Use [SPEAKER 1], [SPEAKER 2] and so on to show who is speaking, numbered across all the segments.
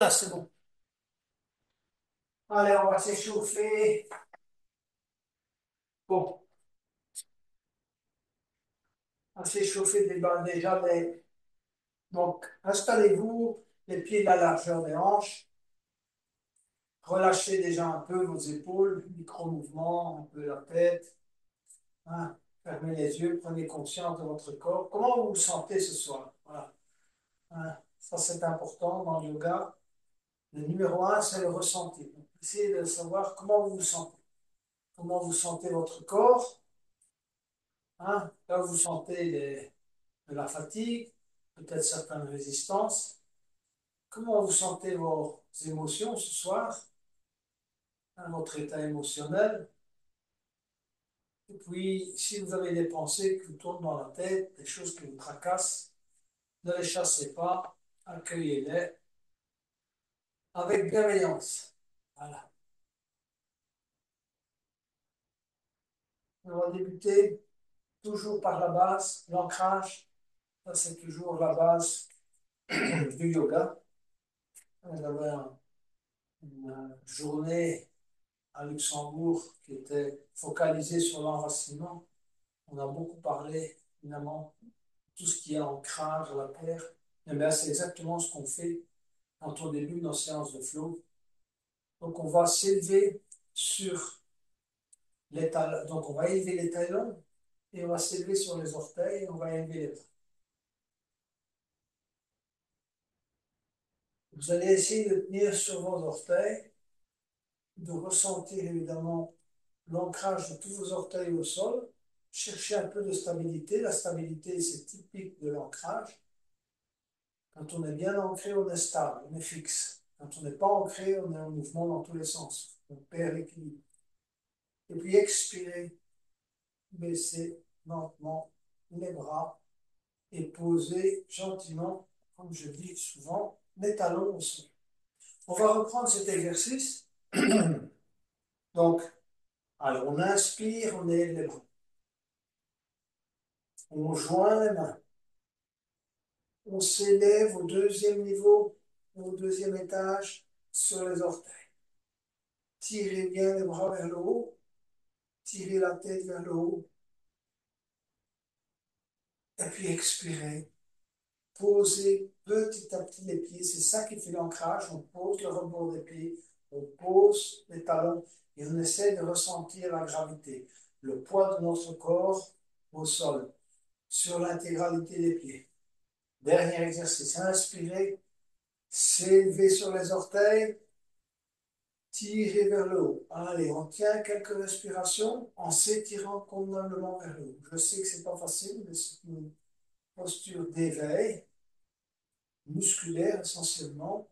[SPEAKER 1] Ah, c'est bon. Allez, on va s'échauffer. Bon, on va s'échauffer déjà. Donc, installez-vous, les pieds à la largeur des hanches. Relâchez déjà un peu vos épaules, micro-mouvement, un peu la tête. Hein. Fermez les yeux, prenez conscience de votre corps. Comment vous vous sentez ce soir? Voilà. Hein. Ça, c'est important dans le yoga. Le numéro un, c'est le ressenti. Donc, essayez de savoir comment vous vous sentez. Comment vous sentez votre corps. Hein. Là, vous sentez de la fatigue, peut-être certaines résistances. Comment vous sentez vos émotions ce soir, hein, votre état émotionnel? Et puis, si vous avez des pensées qui vous tournent dans la tête, des choses qui vous tracassent, ne les chassez pas, accueillez-les avec bienveillance. Voilà. On va débuter toujours par la base, l'ancrage. Ça, c'est toujours la base du yoga. On avait une journée à Luxembourg qui était focalisée sur l'enracinement. On a beaucoup parlé, évidemment, tout ce qui est ancrage à la terre. Et bien, c'est exactement ce qu'on fait quand on débute nos séances de flow. Donc, on va s'élever sur les talons. Donc, on va élever les talons et on va s'élever sur les orteils et on va élever les bras. Vous allez essayer de tenir sur vos orteils, de ressentir évidemment l'ancrage de tous vos orteils au sol. Cherchez un peu de stabilité. La stabilité, c'est typique de l'ancrage. Quand on est bien ancré, on est stable, on est fixe. Quand on n'est pas ancré, on est en mouvement dans tous les sens. On perd l'équilibre. Et puis expirez, baissez lentement les bras et posez gentiment, comme je dis souvent, les talons au sol. On va reprendre cet exercice. Donc, allez, on inspire, on élève les bras. On joint les mains. On s'élève au deuxième niveau, au deuxième étage, sur les orteils. Tirez bien les bras vers le haut. Tirez la tête vers le haut. Et puis expirez. Posez petit à petit les pieds. C'est ça qui fait l'ancrage. On pose le rebord des pieds. On pose les talons. Et on essaie de ressentir la gravité. Le poids de notre corps au sol. Sur l'intégralité des pieds. Dernier exercice. Inspirez. S'élever sur les orteils. Tirez vers le haut. Allez, on tient quelques respirations en s'étirant convenablement vers le haut. Je sais que c'est pas facile, mais c'est une posture d'éveil musculaire essentiellement.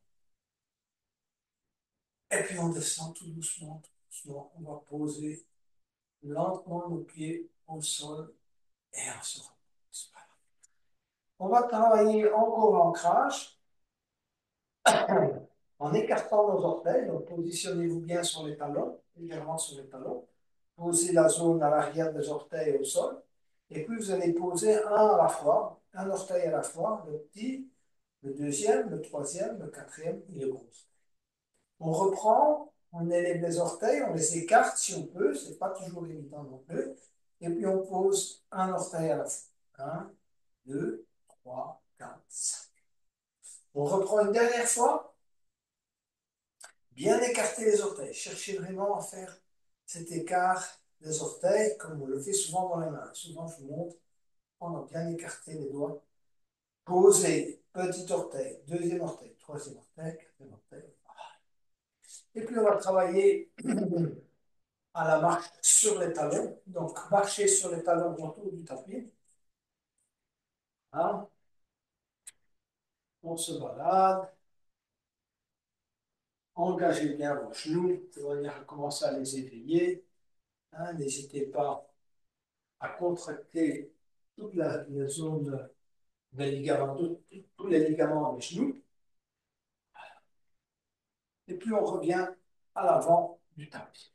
[SPEAKER 1] Et puis on descend tout doucement, tout doucement. On va poser lentement nos pieds au sol et on se repose. Voilà. On va travailler encore l'ancrage en écartant nos orteils. Donc positionnez-vous bien sur les talons, légèrement sur les talons. Posez la zone à l'arrière des orteils au sol. Et puis vous allez poser un à la fois, un orteil à la fois, le petit, le deuxième, le troisième, le quatrième et le gros. On reprend, on élève les orteils, on les écarte si on peut, c'est pas toujours évident non plus. Et puis on pose un orteil à la fois. Un, deux, trois, quatre, cinq. On reprend une dernière fois, bien écarter les orteils. Cherchez vraiment à faire cet écart des orteils, comme on le fait souvent dans les mains. Souvent, je vous montre, on a bien écarté les doigts. Posez, petit orteil, deuxième orteil, troisième orteil, quatrième orteil. Et puis on va travailler à la marche sur les talons. Donc, marcher sur les talons autour du tapis. Hein. On se balade. Engagez bien vos genoux de manière à commencer à les éveiller. Hein. N'hésitez pas à contracter toute la zone des ligaments, tous les ligaments des genoux. Et puis, on revient à l'avant du tapis.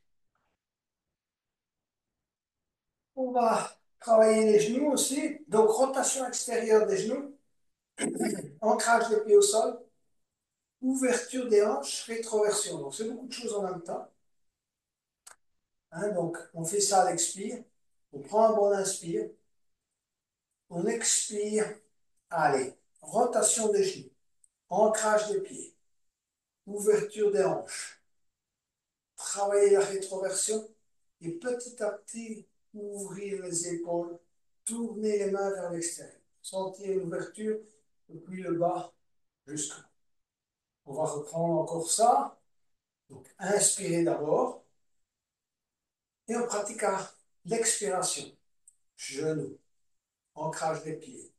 [SPEAKER 1] On va travailler les genoux aussi. Donc, rotation extérieure des genoux. Ancrage des pieds au sol. ouverture des hanches, rétroversion. Donc, c'est beaucoup de choses en même temps. Hein, donc, on fait ça à l'expire. On prend un bon inspire. On expire. Allez, rotation des genoux. Ancrage des pieds. Ouverture des hanches. Travailler la rétroversion. Et petit à petit, ouvrir les épaules. Tourner les mains vers l'extérieur. Sentir l'ouverture depuis le bas jusqu'au haut. On va reprendre encore ça. Donc, inspirez d'abord. Et on pratiquera l'expiration. Genoux, ancrage des pieds,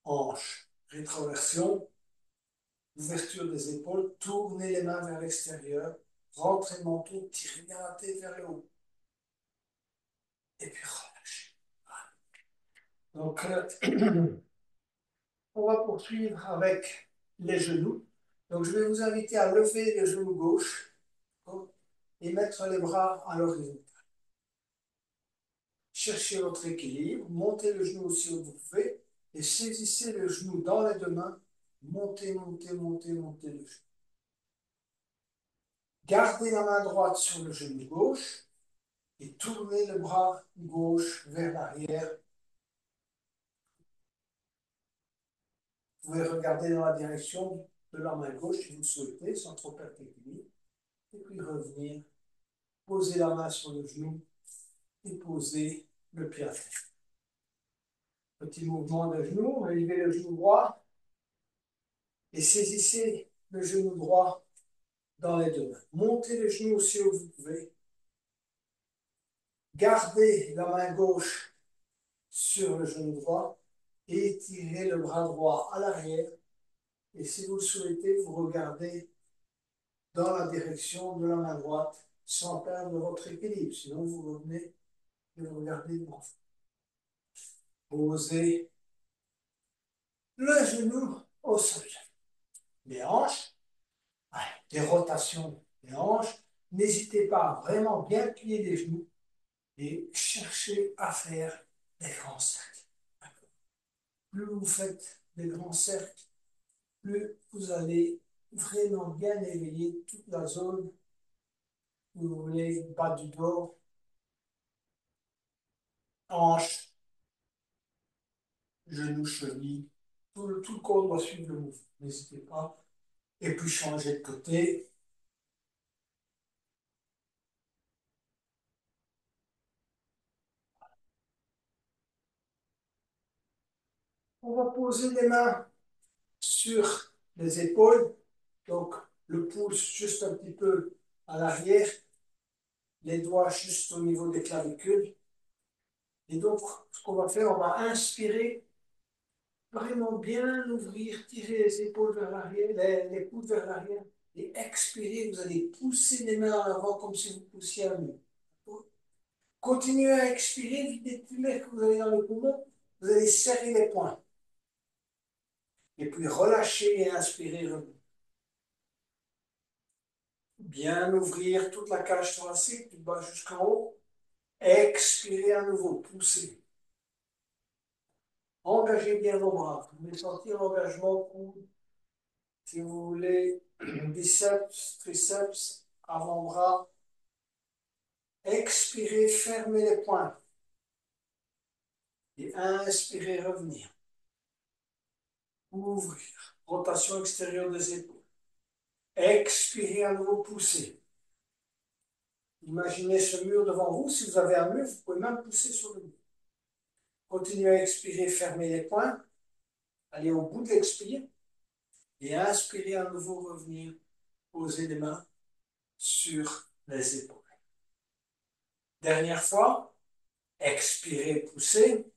[SPEAKER 1] hanches, rétroversion, ouverture des épaules, tournez les mains vers l'extérieur, rentrez le menton, tirez bien la tête vers le haut. Et puis relâchez. Donc, on va poursuivre avec les genoux. Donc, je vais vous inviter à lever le genou gauche et mettre les bras à l'horizon. Cherchez votre équilibre, montez le genou aussi haut que vous pouvez et saisissez le genou dans les deux mains. Montez, montez, montez, montez le genou. Gardez la main droite sur le genou gauche et tournez le bras gauche vers l'arrière. Vous pouvez regarder dans la direction de la main gauche si vous le souhaitez, sans trop perdre l'équilibre. Et puis revenir, poser la main sur le genou et poser le pied à terre. Petit mouvement de genou, relevez le genou droit et saisissez le genou droit dans les deux mains. Montez le genou aussi où vous pouvez. Gardez la main gauche sur le genou droit et étirez le bras droit à l'arrière. Et si vous le souhaitez, vous regardez dans la direction de la main droite sans perdre votre équilibre. Sinon, vous revenez et vous regardez devant. Posez le genou au sol. Les hanches, des rotations des hanches. N'hésitez pas à vraiment bien plier les genoux et cherchez à faire des grands cercles. Plus vous faites des grands cercles, plus vous allez vraiment bien éveiller toute la zone où vous voulez, bas du dos, hanches, genoux, chevilles. Tout le corps doit suivre le mouvement. N'hésitez pas. Et puis changer de côté. On va poser les mains sur les épaules. Donc, le pouce juste un petit peu à l'arrière. Les doigts juste au niveau des clavicules. Et donc, ce qu'on va faire, on va inspirer, vraiment bien ouvrir, tirer les épaules vers l'arrière, les coudes vers l'arrière. Et expirer, vous allez pousser les mains en avant comme si vous poussiez un mur. Continuez à expirer, videz tout l'air que vous avez dans le poumon. Vous allez serrer les poings. Et puis relâchez et inspirez. Bien ouvrir toute la cage thoracique, du bas jusqu'en haut. Expirez à nouveau, poussez. Engagez bien vos bras. Vous pouvez sentir l'engagement coude. Si vous voulez, biceps, triceps, avant-bras. Expirez, fermez les poings. Et inspirez, revenir. Ouvrir. Rotation extérieure des épaules. Expirez à nouveau, pousser. Imaginez ce mur devant vous. Si vous avez un mur, vous pouvez même pousser sur le mur. Continuez à expirer, fermez les poings. Allez au bout de l'expire. Et inspirez à nouveau, revenir. Posez les mains sur les épaules. Dernière fois. Expirez, poussez.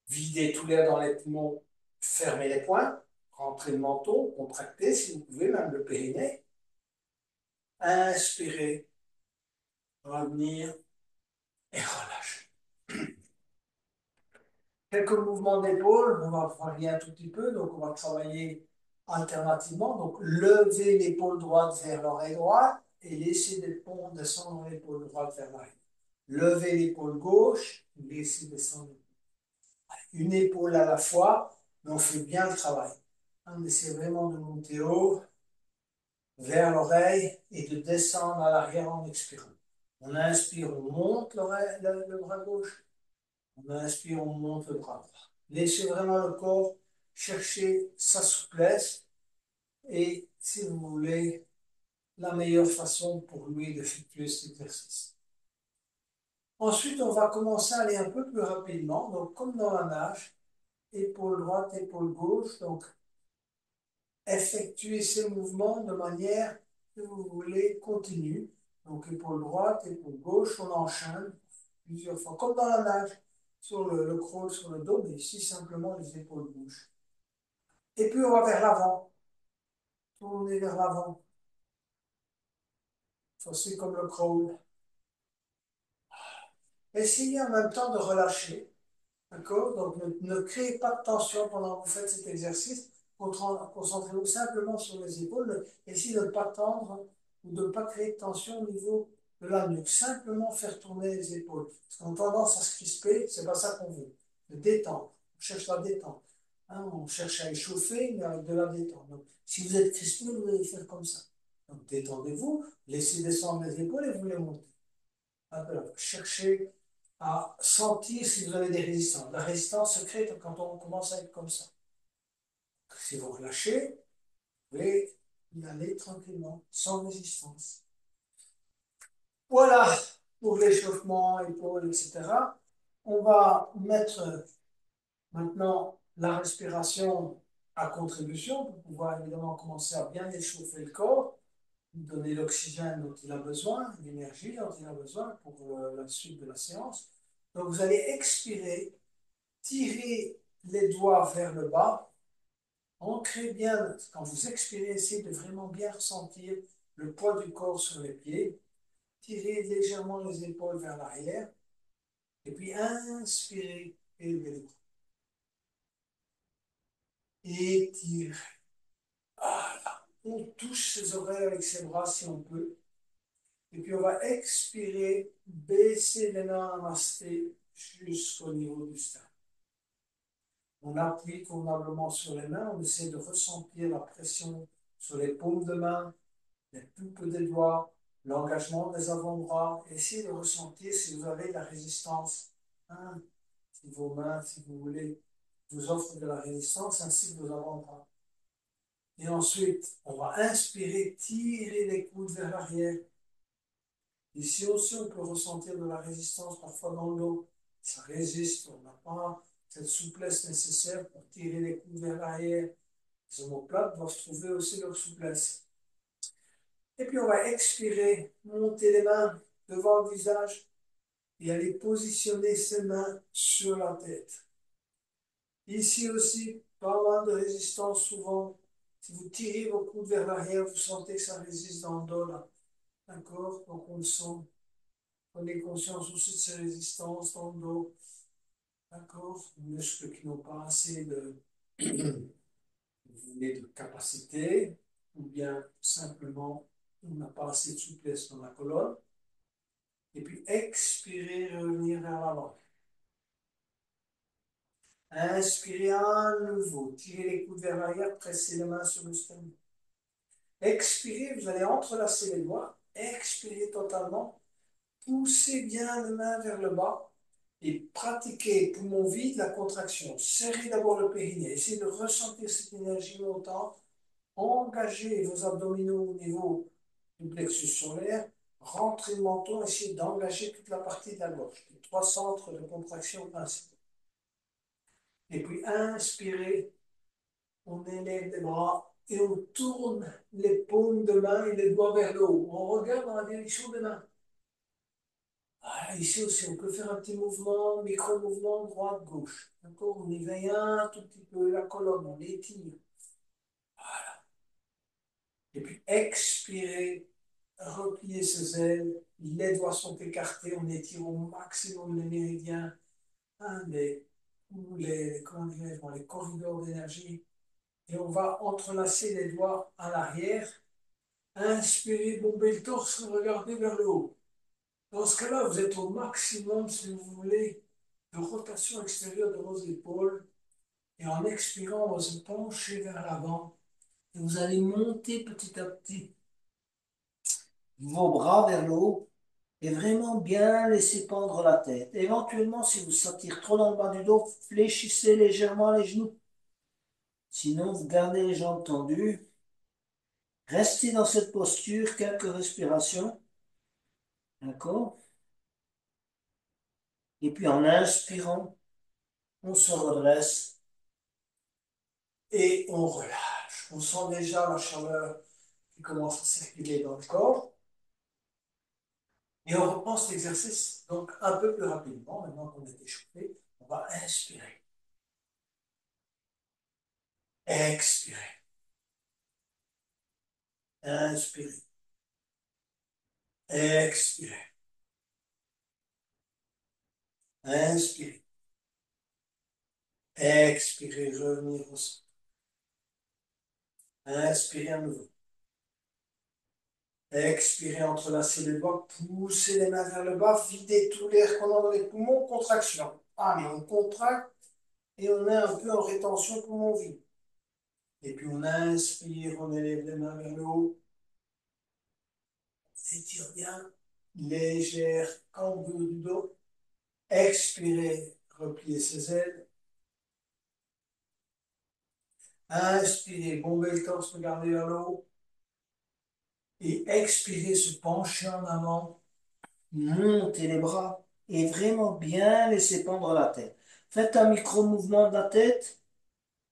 [SPEAKER 1] Videz tout l'air dans les poumons. Fermez les poings. Rentrez le menton. Contractez si vous pouvez, même le périnée. Inspirez. Revenir. Et relâchez. Quelques mouvements d'épaule, on va varier un tout petit peu, donc on va travailler alternativement. Donc, levez l'épaule droite vers l'oreille droite et laissez descendre l'épaule droite vers l'arrière. Levez l'épaule gauche, laissez descendre une épaule à la fois, mais on fait bien le travail. On essaie vraiment de monter haut, vers l'oreille, et de descendre à l'arrière en expirant. On inspire, on monte le bras gauche. On inspire, on monte le bras droit. Laissez vraiment le corps chercher sa souplesse et, si vous voulez, la meilleure façon pour lui d'effectuer cet exercice. Ensuite, on va commencer à aller un peu plus rapidement, donc comme dans la nage, épaule droite, épaule gauche, donc effectuer ces mouvements de manière que vous voulez continue. Donc épaule droite, épaule gauche, on enchaîne plusieurs fois, comme dans la nage, sur le crawl, sur le dos, mais ici simplement les épaules bougent. Et puis on va vers l'avant, tourner vers l'avant. C'est comme le crawl. Essayez en même temps de relâcher. D'accord? Donc ne créez pas de tension pendant que vous faites cet exercice. Concentrez-vous simplement sur les épaules. Essayez de ne pas tendre ou de ne pas créer de tension au niveau de la nuque. Simplement faire tourner les épaules. Parce qu'on a tendance à se crisper, c'est pas ça qu'on veut. De détendre. On cherche la détente. Hein, on cherche à échauffer, mais avec de la détente. Donc, si vous êtes crispé, vous allez faire comme ça. Donc détendez-vous, laissez descendre les épaules et vous les montez. Alors, cherchez à sentir si vous avez des résistances. La résistance se crée quand on commence à être comme ça. Si vous relâchez, vous pouvez y aller tranquillement, sans résistance. Voilà pour l'échauffement, épaules, etc. On va mettre maintenant la respiration à contribution pour pouvoir évidemment commencer à bien échauffer le corps, lui donner l'oxygène dont il a besoin, l'énergie dont il a besoin pour la suite de la séance. Donc vous allez expirer, tirer les doigts vers le bas, ancrez bien, quand vous expirez, essayez de vraiment bien ressentir le poids du corps sur les pieds, tirez légèrement les épaules vers l'arrière, et puis inspirez, élevez les bras. Étirez. Voilà. On touche ses oreilles avec ses bras si on peut. Et puis on va expirer, baisser les mains amasser jusqu'au niveau du sternum. On appuie convenablement sur les mains, on essaie de ressentir la pression sur les paumes de main, les poupes des doigts, l'engagement des avant-bras. Essayez de ressentir si vous avez la résistance. Hein, si vos mains, si vous voulez, vous offrent de la résistance ainsi que vos avant-bras. Et ensuite, on va inspirer, tirer les coudes vers l'arrière. Ici aussi, on peut ressentir de la résistance parfois dans le dos. Ça résiste, on n'a pas cette souplesse nécessaire pour tirer les coudes vers l'arrière. Les omoplates doivent trouver aussi leur souplesse. Et puis on va expirer, monter les mains devant le visage et aller positionner ses mains sur la tête. Ici aussi, pas mal de résistance souvent. Si vous tirez vos coudes vers l'arrière, vous sentez que ça résiste dans le dos là. D'accord? Donc on le sent. Prenez conscience aussi de ces résistances dans le dos. D'accord? Les muscles qui n'ont pas assez de capacité, ou bien simplement on n'a pas assez de souplesse dans la colonne. Et puis expirez, revenir vers l'avant. Inspirez à nouveau, tirez les coudes vers l'arrière, pressez les mains sur le sternum. Expirez, vous allez entrelacer les doigts, expirez totalement, poussez bien les mains vers le bas et pratiquez poumon vide la contraction. Serrez d'abord le périnée, essayez de ressentir cette énergie montante, engagez vos abdominaux au niveau du plexus solaire, rentrez le menton, essayez d'engager toute la partie de la gorge, les trois centres de contraction principaux. Et puis inspirez, on élève les bras et on tourne les paumes de main et les doigts vers le haut. On regarde dans la direction des mains. Voilà, ici aussi, on peut faire un petit mouvement, micro-mouvement droite-gauche. D'accord? On éveille un tout petit peu la colonne, on l'étire. Voilà. Et puis expirez, repliez ses ailes, les doigts sont écartés, on étire au maximum les méridiens, hein, comment dirais-je, les corridors d'énergie. Et on va entrelacer les doigts à l'arrière. Inspirez, bombez le torse, regardez vers le haut. Dans ce cas-là, vous êtes au maximum, si vous voulez, de rotation extérieure de vos épaules. Et en expirant, on va se pencher vers l'avant. Et vous allez monter petit à petit vos bras vers le haut et vraiment bien laisser pendre la tête. Éventuellement, si vous sentez trop dans le bas du dos, fléchissez légèrement les genoux. Sinon, vous gardez les jambes tendues. Restez dans cette posture, quelques respirations. D'accord? Et puis en inspirant, on se redresse et on relâche. On sent déjà la chaleur qui commence à circuler dans le corps. Et on reprend cet exercice donc un peu plus rapidement. Maintenant qu'on est échauffé, on va inspirer, expirer, inspirer, expirer, inspirer, expirer, revenir au centre. Inspirer à nouveau. Expirez, entrelacez les bras, poussez les mains vers le bas, videz tout l'air qu'on a dans les poumons, contraction. Allez, on contracte et on est un peu en rétention poumon vide. Et puis on inspire, on élève les mains vers le haut, on étire bien, légère cambrure du dos. Expirez, repliez ses ailes. Inspirez, bombez le torse, regardez vers le haut. Et expirez, se pencher en avant. Montez les bras et vraiment bien laisser pendre la tête. Faites un micro-mouvement de la tête,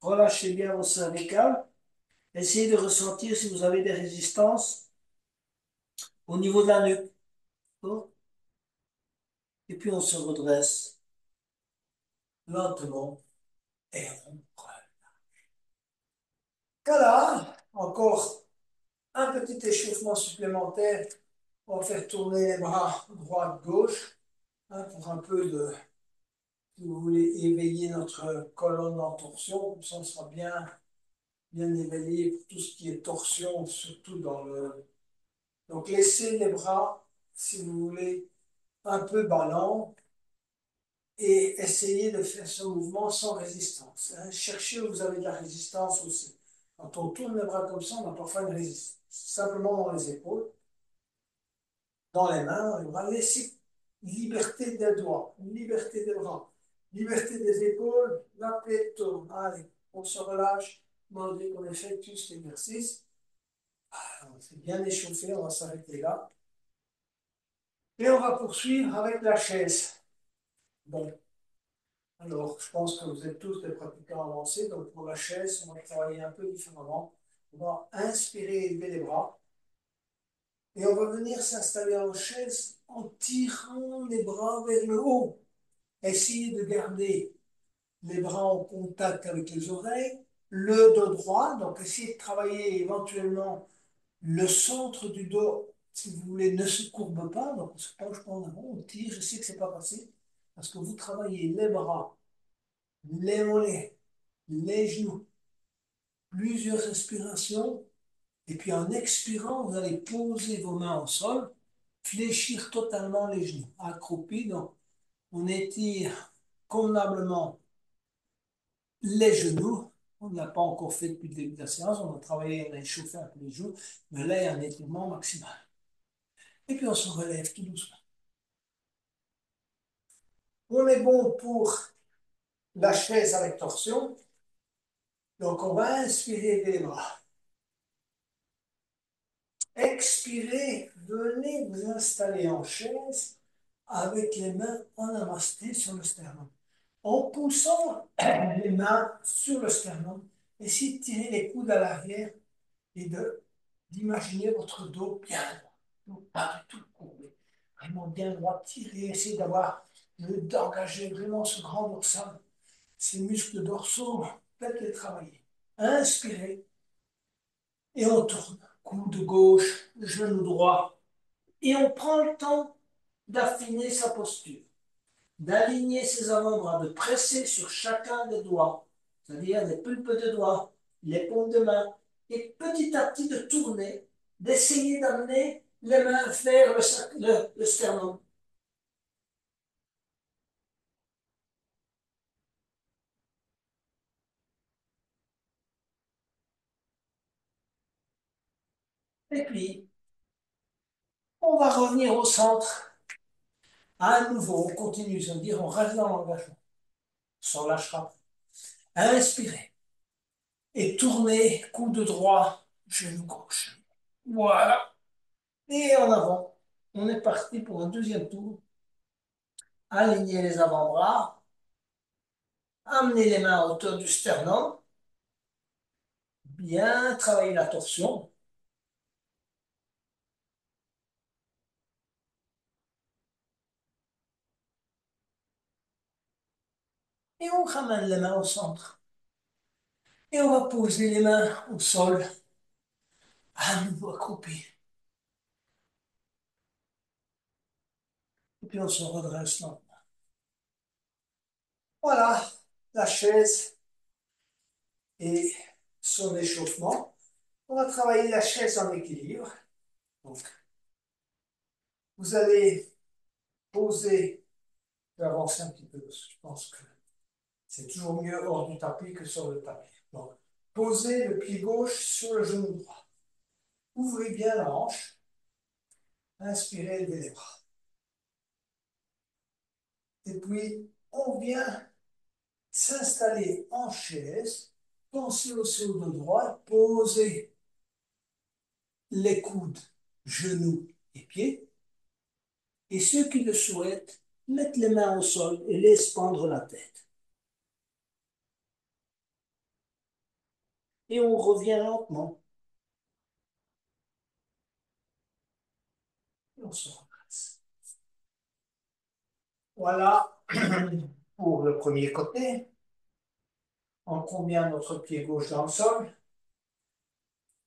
[SPEAKER 1] relâchez bien vos cervicales, essayez de ressentir si vous avez des résistances au niveau de la nuque. D'accord. Et puis on se redresse lentement et on prend. Voilà, encore un petit échauffement supplémentaire. On va faire tourner les bras droite-gauche hein, pour un peu de, si vous voulez, éveiller notre colonne en torsion. Comme ça, on sera bien éveillé pour tout ce qui est torsion, surtout dans le... Donc, laissez les bras, si vous voulez, un peu ballants et essayez de faire ce mouvement sans résistance. Hein. Cherchez où vous avez de la résistance aussi. Quand on tourne les bras comme ça, on a parfois une résistance. Simplement dans les épaules, dans les mains, dans les bras. Laissez liberté des doigts, liberté des bras, liberté des épaules, la tête tourne. Allez, on se relâche, dès qu'on ait fait tout cet exercice. On s'est bien échauffé, on va s'arrêter là. Et on va poursuivre avec la chaise. Bon, alors je pense que vous êtes tous des pratiquants avancés, donc pour la chaise, on va travailler un peu différemment. On va inspirer, élever les bras, et on va venir s'installer en chaise en tirant les bras vers le haut. Essayez de garder les bras en contact avec les oreilles, le dos droit, donc essayez de travailler éventuellement le centre du dos, si vous voulez, ne se courbe pas, donc on se penche pas en avant, on tire, je sais que c'est pas facile, parce que vous travaillez les bras, les mollets, les genoux, plusieurs respirations, et puis en expirant, vous allez poser vos mains au sol, fléchir totalement les genoux, accroupi, donc on étire convenablement les genoux. On ne l'a pas encore fait depuis le début de la séance, on a travaillé, on a échauffé un peu les genoux, mais là, il y a un étirement maximal. Et puis on se relève tout doucement. On est bon pour la chaise avec torsion. Donc on va inspirer les bras. Expirez, venez vous installer en chaise avec les mains en namasté sur le sternum. En poussant les mains sur le sternum, essayez de tirer les coudes à l'arrière et d'imaginer votre dos bien droit. Donc, pas du tout courbé. Vraiment bien droit, tirez, essayez d'engager vraiment ce grand dorsal. Ces muscles dorsaux, faites-les travailler. Inspirez et on tourne. Coude gauche, genou droit. Et on prend le temps d'affiner sa posture, d'aligner ses avant-bras, de presser sur chacun des doigts, c'est-à-dire les pulpes de doigts, les paumes de main, et petit à petit de tourner, d'essayer d'amener les mains vers le sternum. Et puis, on va revenir au centre. À nouveau, on continue, ça veut dire on reste dans l'engagement. On ne lâchera pas. Inspirez. Et tournez, coude droit, genou gauche. Voilà. Et en avant. On est parti pour un deuxième tour. Alignez les avant-bras. Amenez les mains à hauteur du sternum. Bien travailler la torsion. Et on ramène les mains au centre. Et on va poser les mains au sol. À nouveau accroupi. Et puis on se redresse là. Voilà la chaise et son échauffement. On va travailler la chaise en équilibre. Donc, vous allez poser, je vais avancer un petit peu parce que je pense que c'est toujours mieux hors du tapis que sur le tapis. Donc, posez le pied gauche sur le genou droit. Ouvrez bien la hanche. Inspirez, levez les bras. Et puis, on vient s'installer en chaise. Pensez aussi au dos droit. Posez les coudes, genoux et pieds. Et ceux qui le souhaitent, mettent les mains au sol et laissent pendre la tête. Et on revient lentement. Et on se redresse. Voilà pour le premier côté. On combien notre pied gauche dans le sol.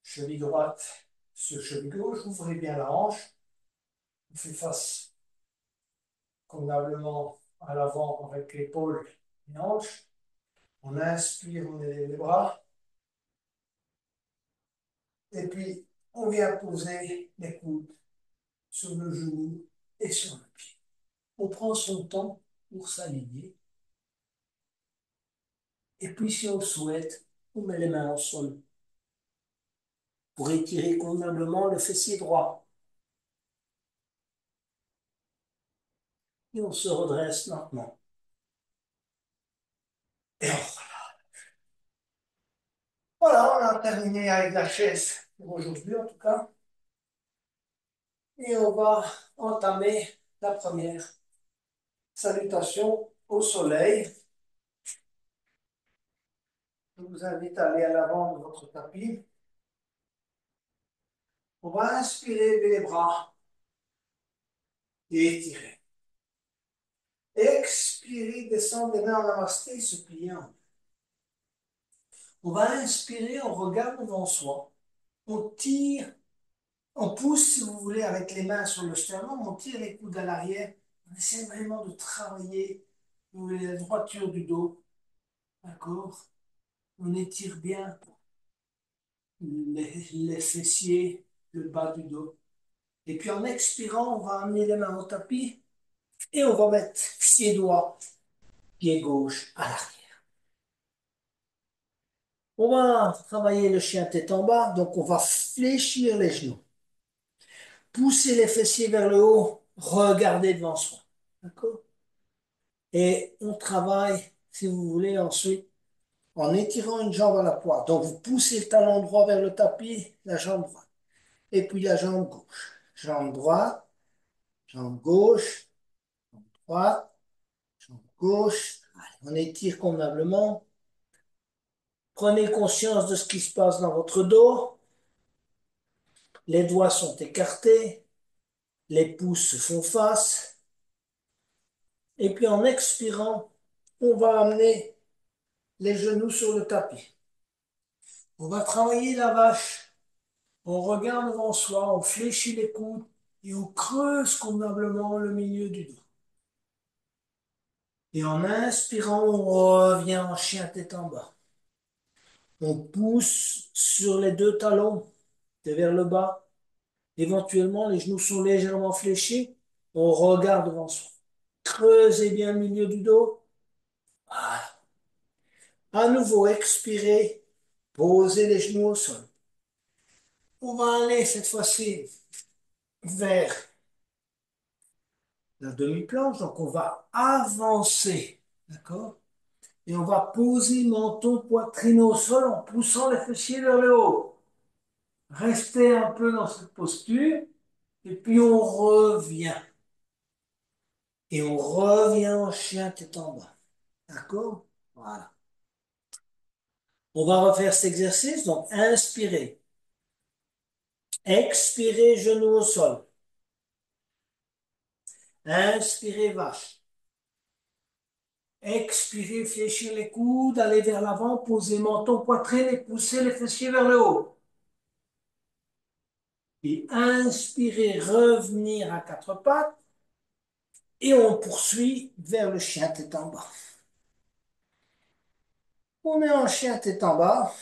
[SPEAKER 1] Cheville droite sur cheville gauche. Ouvrez bien la hanche. On fait face convenablement à l'avant avec l'épaule et hanche. On inspire, on élève les bras. Et puis, on vient poser les coudes sur le genou et sur le pied. On prend son temps pour s'aligner. Et puis, si on le souhaite, on met les mains au sol pour étirer convenablement le fessier droit. Et on se redresse lentement. Et voilà, on a terminé avec la chaise pour aujourd'hui en tout cas. Et on va entamer la première salutation au soleil. Je vous invite à aller à l'avant de votre tapis. On va inspirer, lever les bras et étirer. Expirer, descendre les mains en namasté, se plier en deux. On va inspirer, on regarde devant soi. On tire, on pousse, si vous voulez, avec les mains sur le sternum, on tire les coudes à l'arrière. On essaie vraiment de travailler si vous voulez, la droiture du dos. D'accord? On étire bien les fessiers, le bas du dos. Et puis en expirant, on va amener les mains au tapis et on va mettre pied droit, pied gauche à l'arrière. On va travailler le chien tête en bas, donc on va fléchir les genoux. Pousser les fessiers vers le haut, regarder devant soi. D'accord? Et on travaille, si vous voulez, ensuite, en étirant une jambe à la fois. Donc vous poussez le talon droit vers le tapis, la jambe droite. Et puis la jambe gauche. Jambe droite, jambe gauche, droite, jambe gauche. Allez, on étire convenablement. Prenez conscience de ce qui se passe dans votre dos. Les doigts sont écartés. Les pouces se font face. Et puis en expirant, on va amener les genoux sur le tapis. On va travailler la vache. On regarde devant soi, on fléchit les coudes et on creuse convenablement le milieu du dos. Et en inspirant, on revient en chien tête en bas. On pousse sur les deux talons vers le bas. Éventuellement, les genoux sont légèrement fléchis. On regarde devant soi. Creusez bien le milieu du dos. Voilà. À nouveau, expirez. Posez les genoux au sol. On va aller cette fois-ci vers la demi-planche. Donc, on va avancer. D'accord? Et on va poser menton, poitrine au sol en poussant les fessiers vers le haut. Restez un peu dans cette posture. Et puis, on revient. Et on revient en chien tête en bas. D'accord? Voilà. On va refaire cet exercice. Donc, inspirez. Expirez, genou au sol. Inspirez, vache. Expirez, fléchir les coudes, allez vers l'avant, posez menton, poitrine et poussez les fessiers vers le haut. Puis inspirez, revenir à quatre pattes et on poursuit vers le chien tête en bas. On est en chien tête en bas,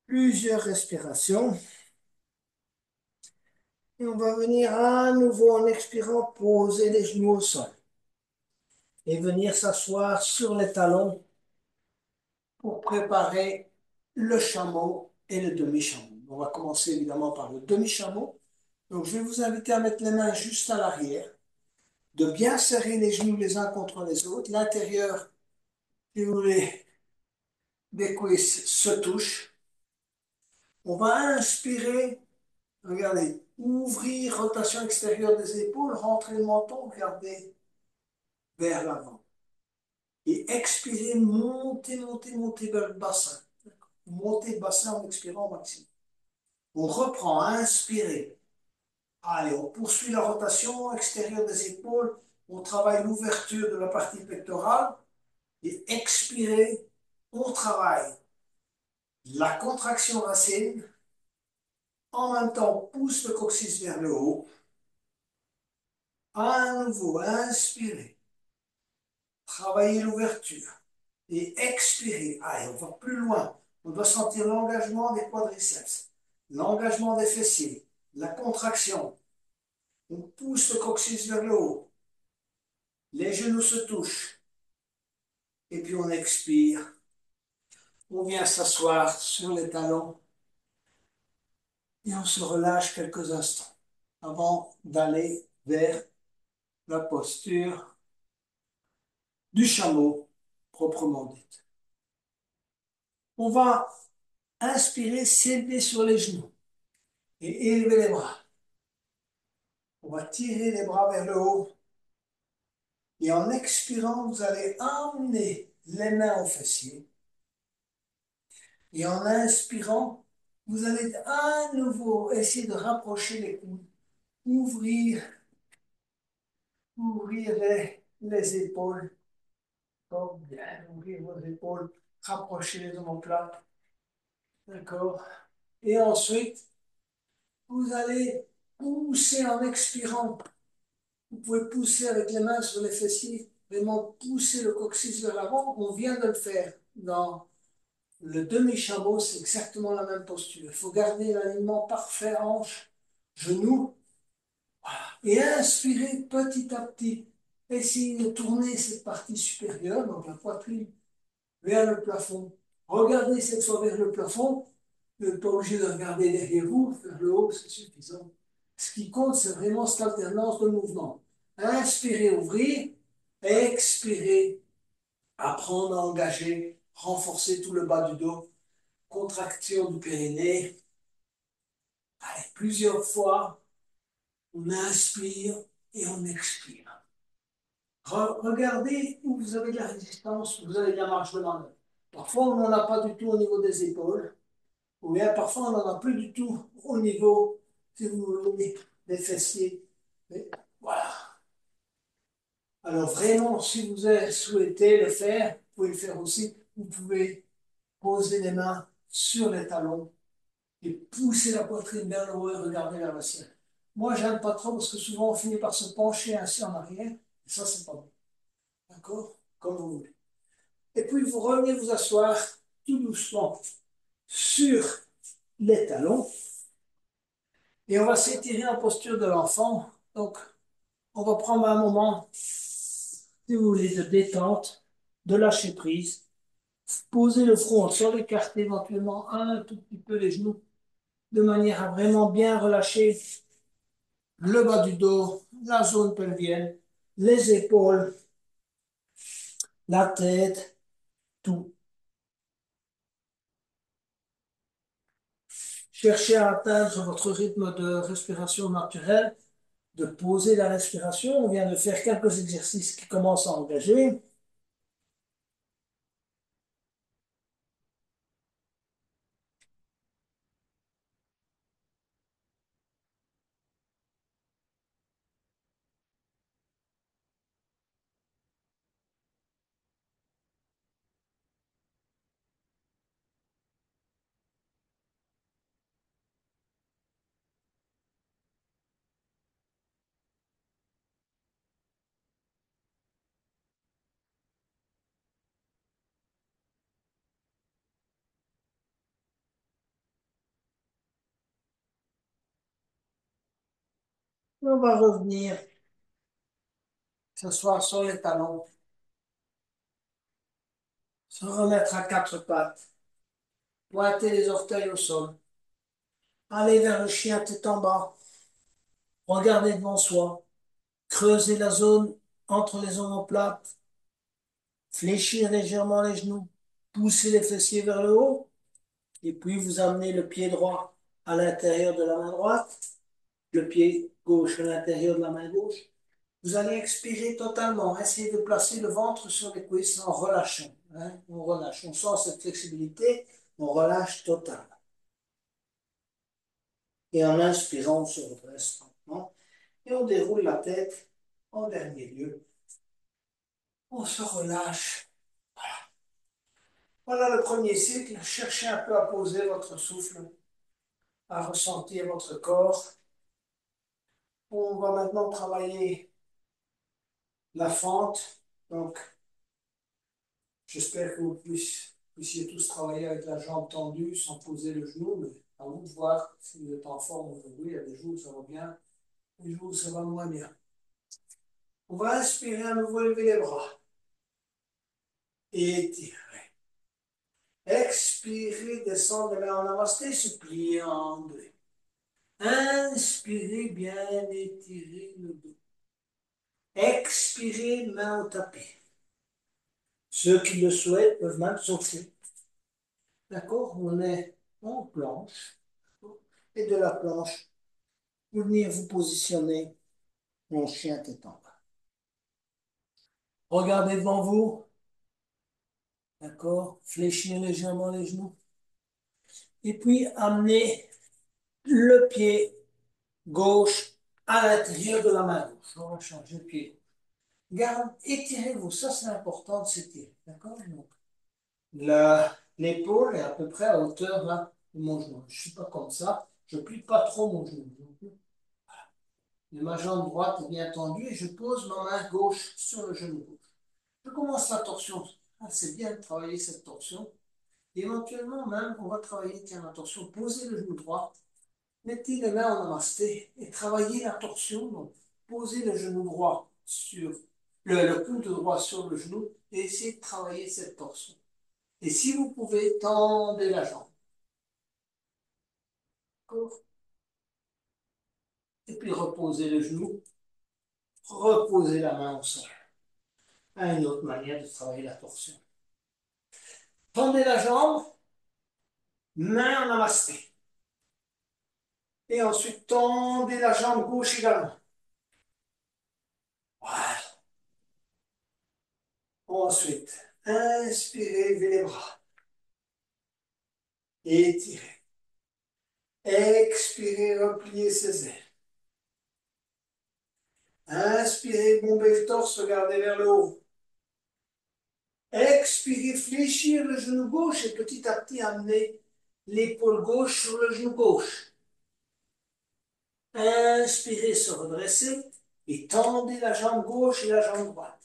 [SPEAKER 1] plusieurs respirations et on va venir à nouveau en expirant poser les genoux au sol et venir s'asseoir sur les talons pour préparer le chameau et le demi-chameau. On va commencer évidemment par le demi-chameau. Donc, je vais vous inviter à mettre les mains juste à l'arrière, de bien serrer les genoux les uns contre les autres. L'intérieur, si vous voulez, des cuisses se touche. On va inspirer, regardez, ouvrir, rotation extérieure des épaules, rentrer le menton, regardez vers l'avant. Et expirer, monter, monter, monter vers le bassin. Monter le bassin en expirant au maximum. On reprend, inspirer. Allez, on poursuit la rotation extérieure des épaules. On travaille l'ouverture de la partie pectorale. Et expirer, on travaille la contraction racine. En même temps, on pousse le coccyx vers le haut. À nouveau, inspirez. Travaillez l'ouverture. Et expirez. Allez, on va plus loin. On doit sentir l'engagement des quadriceps, l'engagement des fessiers, la contraction. On pousse le coccyx vers le haut. Les genoux se touchent. Et puis on expire. On vient s'asseoir sur les talons. Et on se relâche quelques instants avant d'aller vers la posture du chameau proprement dite. On va inspirer, s'élever sur les genoux et élever les bras. On va tirer les bras vers le haut. Et en expirant, vous allez emmener les mains aux fessiers. Et en inspirant, vous allez à nouveau essayer de rapprocher les coudes, ouvrir, ouvrir les épaules. D'accord, bien, ouvrir vos épaules, rapprocher les omoplates. D'accord. Et ensuite, vous allez pousser en expirant. Vous pouvez pousser avec les mains sur les fessiers, vraiment pousser le coccyx vers l'avant. On vient de le faire dans le demi-chameau, c'est exactement la même posture. Il faut garder l'alignement parfait, hanche, genou. Voilà. Et inspirer petit à petit. Essayez de tourner cette partie supérieure, donc la poitrine, vers le plafond. Regardez cette fois vers le plafond. Vous n'êtes pas obligé de regarder derrière vous, vers le haut, c'est suffisant. Ce qui compte, c'est vraiment cette alternance de mouvement. Inspirez, ouvrir. Expirez, apprendre à engager, renforcer tout le bas du dos. Contraction du périnée. Allez, plusieurs fois, on inspire et on expire. Regardez où vous avez de la résistance, où vous avez de la marge de manœuvre. Parfois, on n'en a pas du tout au niveau des épaules, ou bien parfois, on n'en a plus du tout au niveau, si vous voulez, des fessiers. Mais voilà. Alors vraiment, si vous souhaitez le faire, vous pouvez le faire aussi. Vous pouvez poser les mains sur les talons et pousser la poitrine vers le haut et regarder vers le ciel. Moi, j'aime pas trop parce que souvent on finit par se pencher ainsi en arrière. Et ça, c'est pas bon. D'accord? Comme vous voulez. Et puis, vous revenez vous asseoir tout doucement sur les talons. Et on va s'étirer en posture de l'enfant. Donc, on va prendre un moment, si vous voulez, de détente, de lâcher prise. Posez le front au sol, écartez éventuellement un tout petit peu les genoux de manière à vraiment bien relâcher le bas du dos, la zone pelvienne, les épaules, la tête, tout. Cherchez à atteindre votre rythme de respiration naturel, de poser la respiration. On vient de faire quelques exercices qui commencent à engager. On va revenir, s'asseoir sur les talons, se remettre à quatre pattes, pointer les orteils au sol, aller vers le chien tête en bas, regarder devant soi, creuser la zone entre les omoplates, fléchir légèrement les genoux, pousser les fessiers vers le haut, et puis vous amenez le pied droit à l'intérieur de la main droite, le pied gauche à l'intérieur de la main gauche. Vous allez expirer totalement. Essayez de placer le ventre sur les cuisses en relâchant. Hein. On relâche. On sent cette flexibilité. On relâche totalement. Et en inspirant, on se redresse lentement. Et on déroule la tête en dernier lieu. On se relâche. Voilà le premier cycle. Cherchez un peu à poser votre souffle, à ressentir votre corps. On va maintenant travailler la fente. Donc, j'espère que vous puissiez tous travailler avec la jambe tendue sans poser le genou, mais à vous de voir si vous êtes en forme aujourd'hui. Il y a des jours où ça va bien, des jours où ça va moins bien. On va inspirer à nouveau, lever les bras. Étirer. Expirez, descendre vers en namasté, se plier en deux. Inspirez bien, étirez le dos. Expirez, main au tapis. Ceux qui le souhaitent peuvent même sauter. D'accord? On est en planche. Et de la planche, vous venez vous positionner en chien tête en bas. Regardez devant vous. D'accord? Fléchir légèrement les genoux. Et puis amenez le pied gauche à l'intérieur de la main gauche. On va changer le pied. Garde, étirez-vous. Ça, c'est important de s'étirer. D'accord? Donc, l'épaule est à peu près à hauteur là, de mon genou. Je ne suis pas comme ça. Je ne plie pas trop mon genou. Ma jambe droite est bien tendue et je pose ma main gauche sur le genou gauche. Je commence la torsion. Ah, c'est bien de travailler cette torsion. Éventuellement, même, on va travailler, tiens, la torsion. Posez le genou droit. Mettez les mains en namasté et travaillez la torsion. Donc, posez le genou droit sur le coude droit sur le genou et essayez de travailler cette torsion. Et si vous pouvez, tendez la jambe. D'accord? Et puis reposez le genou. Reposez la main au sol. Une autre manière de travailler la torsion. Tendez la jambe, main en namasté. Et ensuite, tendez la jambe gauche également. Voilà. Ensuite, inspirez, levez les bras. Étirez. Expirez, repliez ses ailes. Inspirez, bombez le torse, regardez vers le haut. Expirez, fléchir le genou gauche et petit à petit amener l'épaule gauche sur le genou gauche. Inspirez, se redresser et tendez la jambe gauche et la jambe droite.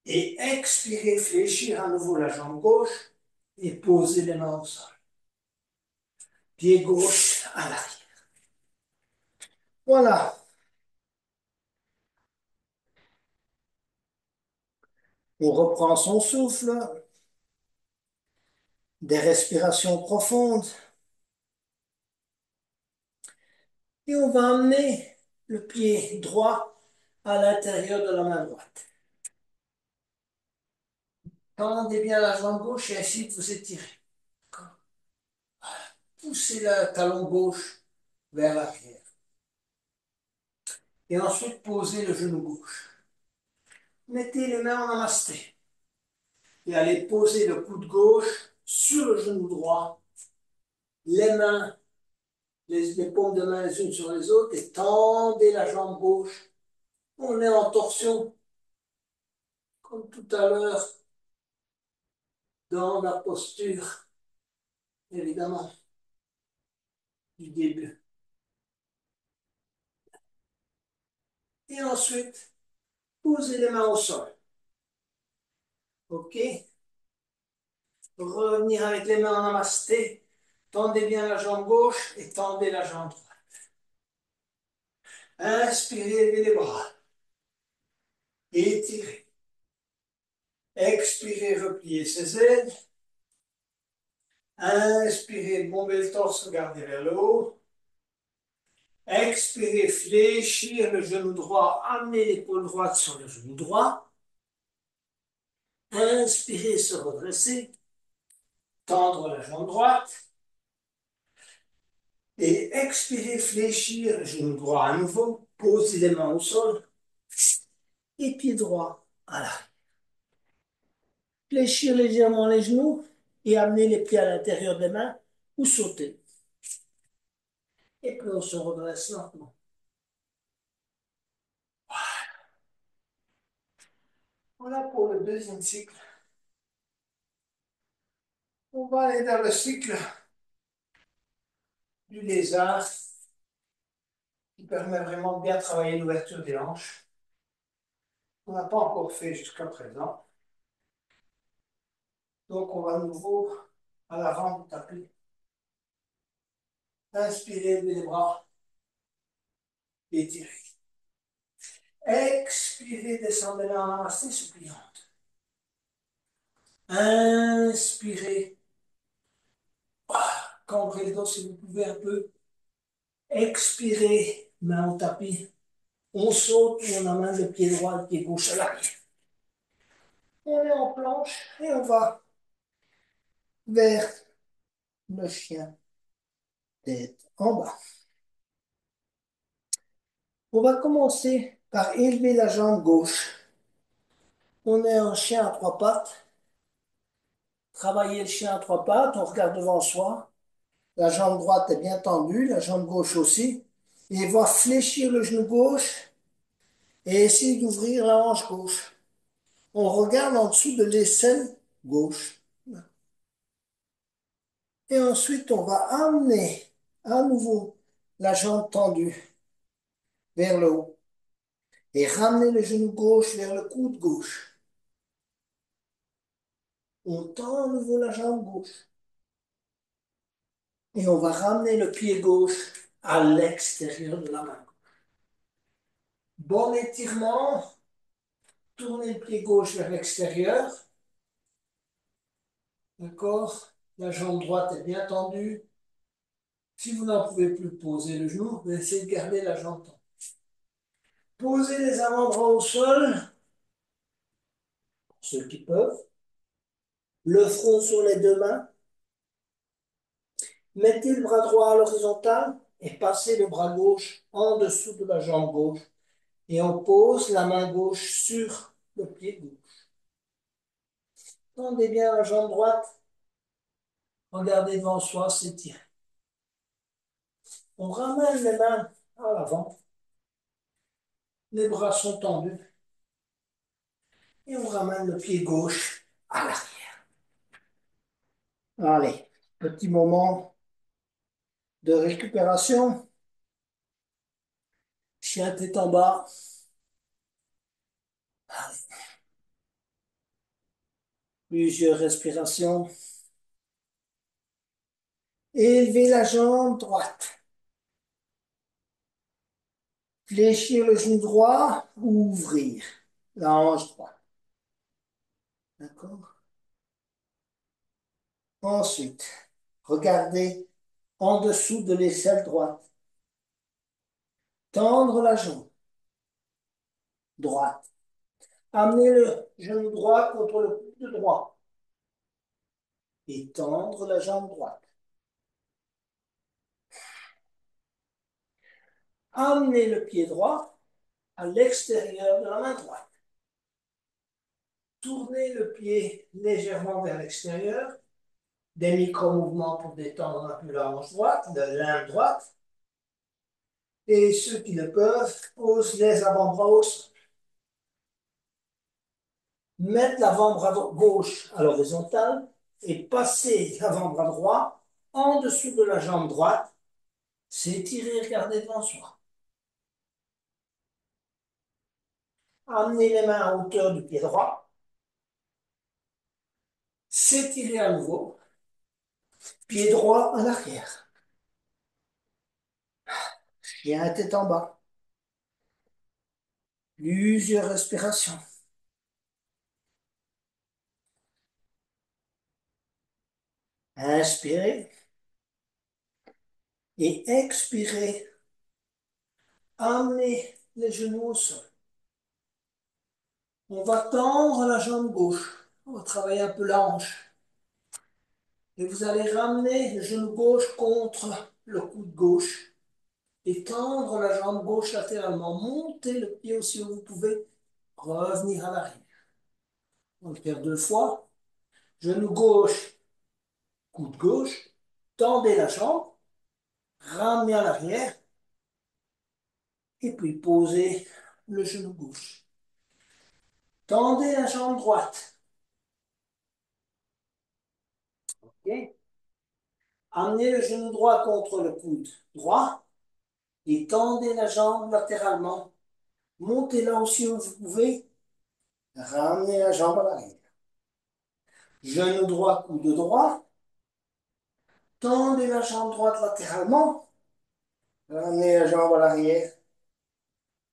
[SPEAKER 1] Et expirez, fléchir à nouveau la jambe gauche et posez les mains au sol. Pied gauche à l'arrière. Voilà. On reprend son souffle, des respirations profondes, et on va amener le pied droit à l'intérieur de la main droite. Tendez bien la jambe gauche et essayez de vous étirer. Poussez le talon gauche vers l'arrière. Et ensuite, posez le genou gauche. Mettez les mains en namasté. Et allez poser le coude gauche sur le genou droit. Les mains, les paumes de main les unes sur les autres. Et tendez la jambe gauche. On est en torsion, comme tout à l'heure, dans la posture, évidemment, du début. Et ensuite, posez les mains au sol. OK? Revenir avec les mains en namasté. Tendez bien la jambe gauche et tendez la jambe droite. Inspirez, levez les bras. Étirez. Expirez, repliez ses ailes. Inspirez, bombez le torse, regardez vers le haut. Expirez, fléchir le genou droit, amenez l'épaule droite sur le genou droit. Inspirez, se redresser. Tendre la jambe droite. Et expirez, fléchir le genou droit à nouveau. Posez les mains au sol. Et pied droit à l'arrière. Fléchir légèrement les genoux et amener les pieds à l'intérieur des mains ou sauter. Et puis on se redresse lentement. Voilà pour le deuxième cycle. On va aller dans le cycle du lézard qui permet vraiment de bien travailler l'ouverture des hanches. On n'a pas encore fait jusqu'à présent. Donc on va à nouveau à l'avant du tapis. Inspirez, levez les bras, étirez. Expirez, descendez en namasté suppliante. Inspirez. Cambrez le dos si vous pouvez un peu. Expirez, main au tapis. On saute et on amène le pied droit, le pied gauche à l'arrière. On est en planche et on va vers le chien, tête en bas. On va commencer par élever la jambe gauche. On est en chien à trois pattes. Travailler le chien à trois pattes, on regarde devant soi. La jambe droite est bien tendue, la jambe gauche aussi. Et on va fléchir le genou gauche et essayer d'ouvrir la hanche gauche. On regarde en dessous de l'aisselle gauche. Et ensuite, on va amener à nouveau la jambe tendue vers le haut et ramener le genou gauche vers le coude gauche. On tend à nouveau la jambe gauche et on va ramener le pied gauche à l'extérieur de la main. Bon étirement, tournez le pied gauche vers l'extérieur. D'accord? La jambe droite est bien tendue. Si vous n'en pouvez plus poser le genou, vous essayez de garder la jambe tendue. Posez les avant-bras au sol, ceux qui peuvent. Le front sur les deux mains. Mettez le bras droit à l'horizontale et passez le bras gauche en dessous de la jambe gauche. Et on pose la main gauche sur le pied gauche. Tendez bien la jambe droite. Regardez devant soi, s'étirer. On ramène les mains à l'avant. Les bras sont tendus. Et on ramène le pied gauche à l'arrière. Allez, petit moment de récupération. Chien tête en bas. Plusieurs respirations. Élevez la jambe droite. Fléchir le genou droit, ouvrir la hanche droite. D'accord? Ensuite, regardez en dessous de l'aisselle droite. Tendre la jambe droite. Amenez le genou droit contre le coude droit. Et tendre la jambe droite. Amenez le pied droit à l'extérieur de la main droite. Tournez le pied légèrement vers l'extérieur. Des micro-mouvements pour détendre un peu la hanche droite, la main droite. Et ceux qui le peuvent posent les avant-bras au sol. Mettre l'avant-bras gauche à l'horizontale et passer l'avant-bras droit en dessous de la jambe droite. S'étirer, regarder devant soi. Amener les mains à hauteur du pied droit. S'étirer à nouveau. Pied droit en arrière. Chien tête en bas. Plusieurs respirations. Inspirez et expirez. Amenez les genoux au sol. On va tendre la jambe gauche. On va travailler un peu la hanche. Et vous allez ramener le genou gauche contre le coude gauche et tendre la jambe gauche latéralement. Montez le pied aussi où vous pouvez. Revenir à l'arrière. On va le faire 2 fois. Genou gauche, coude gauche. Tendez la jambe. Ramenez à l'arrière. Et puis posez le genou gauche. Tendez la jambe droite. Ok. Amenez le genou droit contre le coude droit et tendez la jambe latéralement. Montez là aussi où vous pouvez. Ramenez la jambe à l'arrière. Genou droit, coude droit. Tendez la jambe droite latéralement. Ramenez la jambe à l'arrière.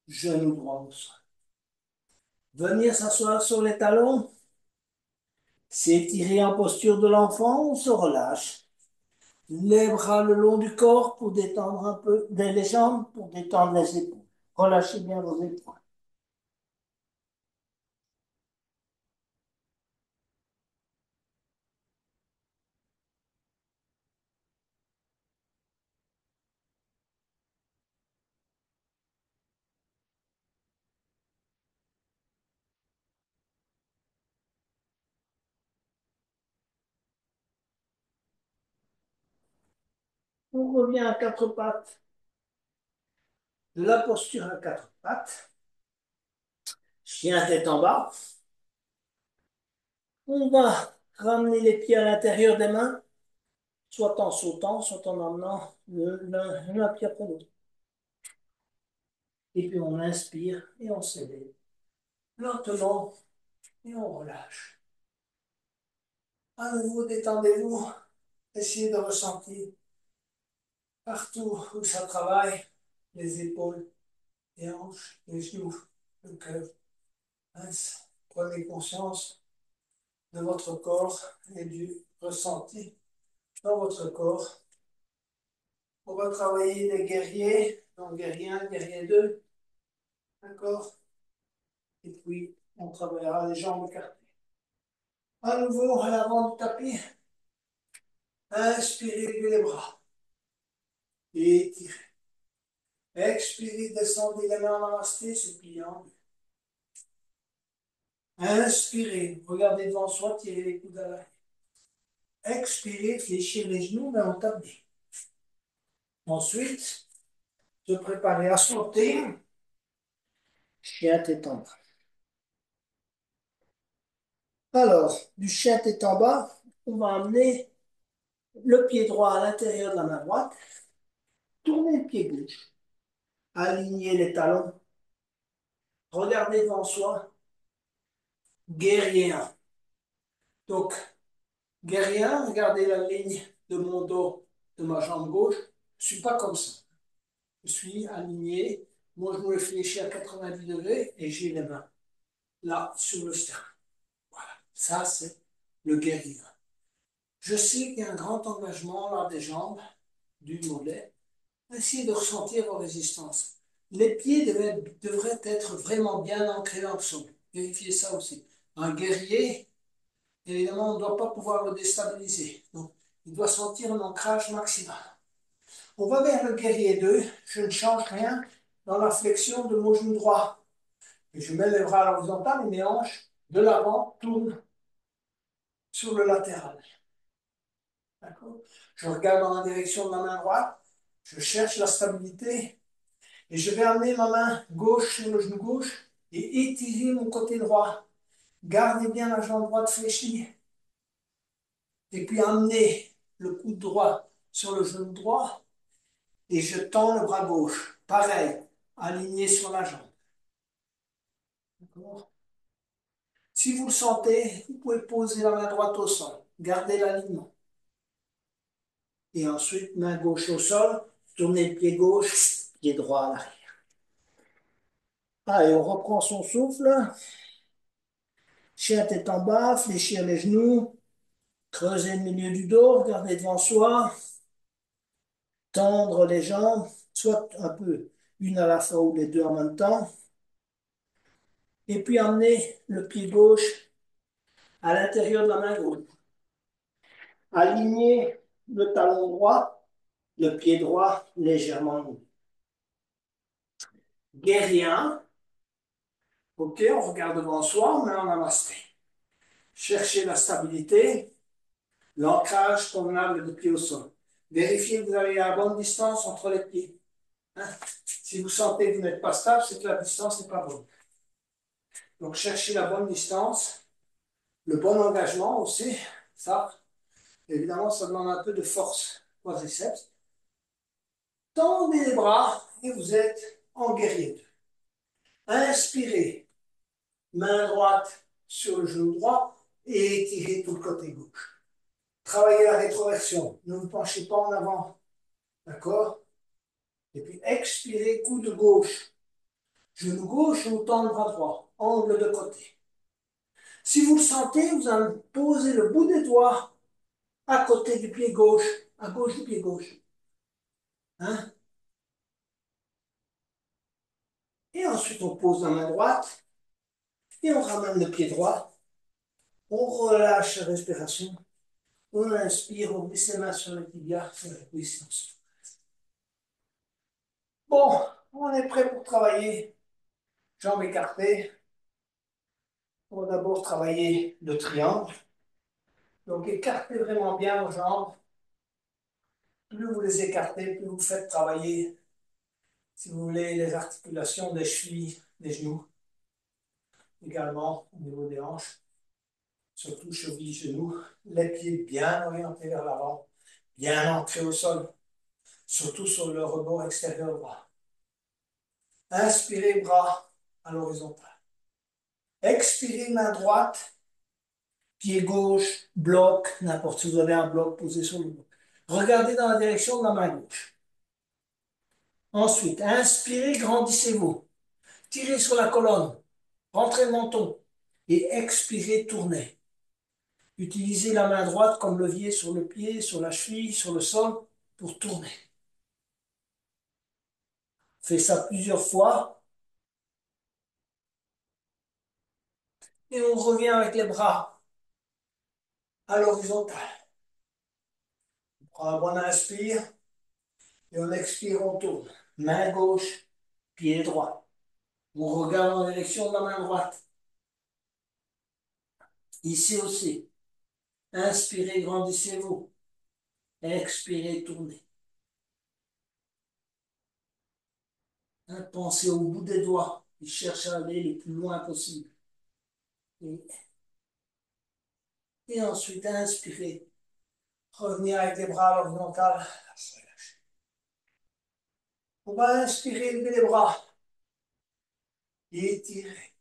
[SPEAKER 1] Genou droit au sol. Venir s'asseoir sur les talons. S'étirer en posture de l'enfant, on se relâche. Les bras le long du corps pour détendre un peu les jambes, pour détendre les épaules. Relâchez bien vos épaules. On revient à quatre pattes. De la posture à quatre pattes. Chien tête en bas. On va ramener les pieds à l'intérieur des mains, soit en sautant, soit en emmenant l'un pied après l'autre. Et puis on inspire et on s'élève. Lentement et on relâche. À nouveau, détendez-vous. Essayez de ressentir partout où ça travaille, les épaules, les hanches, les genoux, le cœur. Prenez conscience de votre corps et du ressenti dans votre corps. On va travailler les guerriers, donc guerrier 1, guerrier 2, d'accord? Et puis, on travaillera les jambes écartées. À nouveau, à l'avant du tapis, inspirez, levez les bras. Étirez. Expirez, descendez les mains en namasté, se pliant. Inspirez, regardez devant soi, tirez les coudes à l'arrière. Expirez, fléchir les genoux, mais en tapis. Ensuite, se préparer à sauter. Chien tête en bas. Alors, du chien tête en bas, on va amener le pied droit à l'intérieur de la main droite. Tournez le pied gauche. Alignez les talons. Regardez devant soi. Guerrier 1. Donc, guerrier 1, regardez la ligne de mon dos, de ma jambe gauche. Je ne suis pas comme ça. Je suis aligné. Mon genou est fléchi à 90 degrés et j'ai les mains là sur le sternum. Voilà. Ça, c'est le guerrier. Je sais qu'il y a un grand engagement là des jambes, du mollet. Essayez de ressentir vos résistances. Les pieds devraient être vraiment bien ancrés dans le sol. Vérifiez ça aussi. Un guerrier, évidemment, on ne doit pas pouvoir le déstabiliser. Donc, il doit sentir un ancrage maximal. On va vers le guerrier 2. Je ne change rien dans la flexion de mon genou droit. Et je mets les bras à l'horizontale et mes hanches de l'avant tournent sur le latéral. D'accord? Je regarde dans la direction de ma main droite. Je cherche la stabilité. Et je vais amener ma main gauche sur le genou gauche et étirer mon côté droit. Gardez bien la jambe droite fléchie. Et puis amener le coude droit sur le genou droit et je tends le bras gauche. Pareil, aligné sur la jambe. D'accord? Si vous le sentez, vous pouvez poser la main droite au sol. Gardez l'alignement. Et ensuite, main gauche au sol, tournez le pied gauche, pied droit à l'arrière. Allez, on reprend son souffle. Chien tête en bas, fléchir les genoux. Creuser le milieu du dos, regarder devant soi, tendre les jambes, soit un peu une à la fois ou les deux en même temps. Et puis amener le pied gauche à l'intérieur de la main gauche. Aligner le talon droit, le pied droit légèrement mou. Guerrier 1. Ok, on regarde devant soi, on met en namasté. Cherchez la stabilité, l'ancrage convenable des pieds au sol. Vérifiez que vous avez la bonne distance entre les pieds. Hein? Si vous sentez que vous n'êtes pas stable, c'est que la distance n'est pas bonne. Donc, cherchez la bonne distance, le bon engagement aussi. Ça, évidemment, ça demande un peu de force quadriceps. Tendez les bras et vous êtes en guerrier. Inspirez, main droite sur le genou droit et étirez tout le côté gauche. Travaillez la rétroversion. Ne vous penchez pas en avant. D'accord? Et puis expirez, coude gauche. Genou gauche, on tend le bras droit. Angle de côté. Si vous le sentez, vous allez poser le bout des doigts à côté du pied gauche, à gauche du pied gauche. Hein? Et ensuite, on pose la main droite et on ramène le pied droit. On relâche la respiration. On inspire, on glisse les mains sur le tibia, sur la cuisse. Bon, on est prêt pour travailler. Jambes écartées. On va d'abord travailler le triangle. Donc, écartez vraiment bien vos jambes. Plus vous les écartez, plus vous faites travailler, si vous voulez, les articulations des chevilles, des genoux. Également au niveau des hanches, surtout chevilles, genoux. Les pieds bien orientés vers l'avant, bien ancrés au sol, surtout sur le rebord extérieur droit. Inspirez, bras à l'horizontale. Expirez, main droite, pied gauche, bloc, n'importe si vous avez un bloc posé sur le dos. Regardez dans la direction de la main gauche. Ensuite, inspirez, grandissez-vous. Tirez sur la colonne, rentrez le menton et expirez, tournez. Utilisez la main droite comme levier sur le pied, sur la cheville, sur le sol pour tourner. Faites ça plusieurs fois et on revient avec les bras à l'horizontale. On prend un bon inspire et on expire, on tourne. Main gauche, pied droit. On regarde en direction de la main droite. Ici aussi. Inspirez, grandissez-vous. Expirez, tournez. Pensez au bout des doigts et cherchez à aller le plus loin possible. Et ensuite, inspirez. Revenir avec les bras à l'horizontale. On va inspirer, lever les bras. Étirez.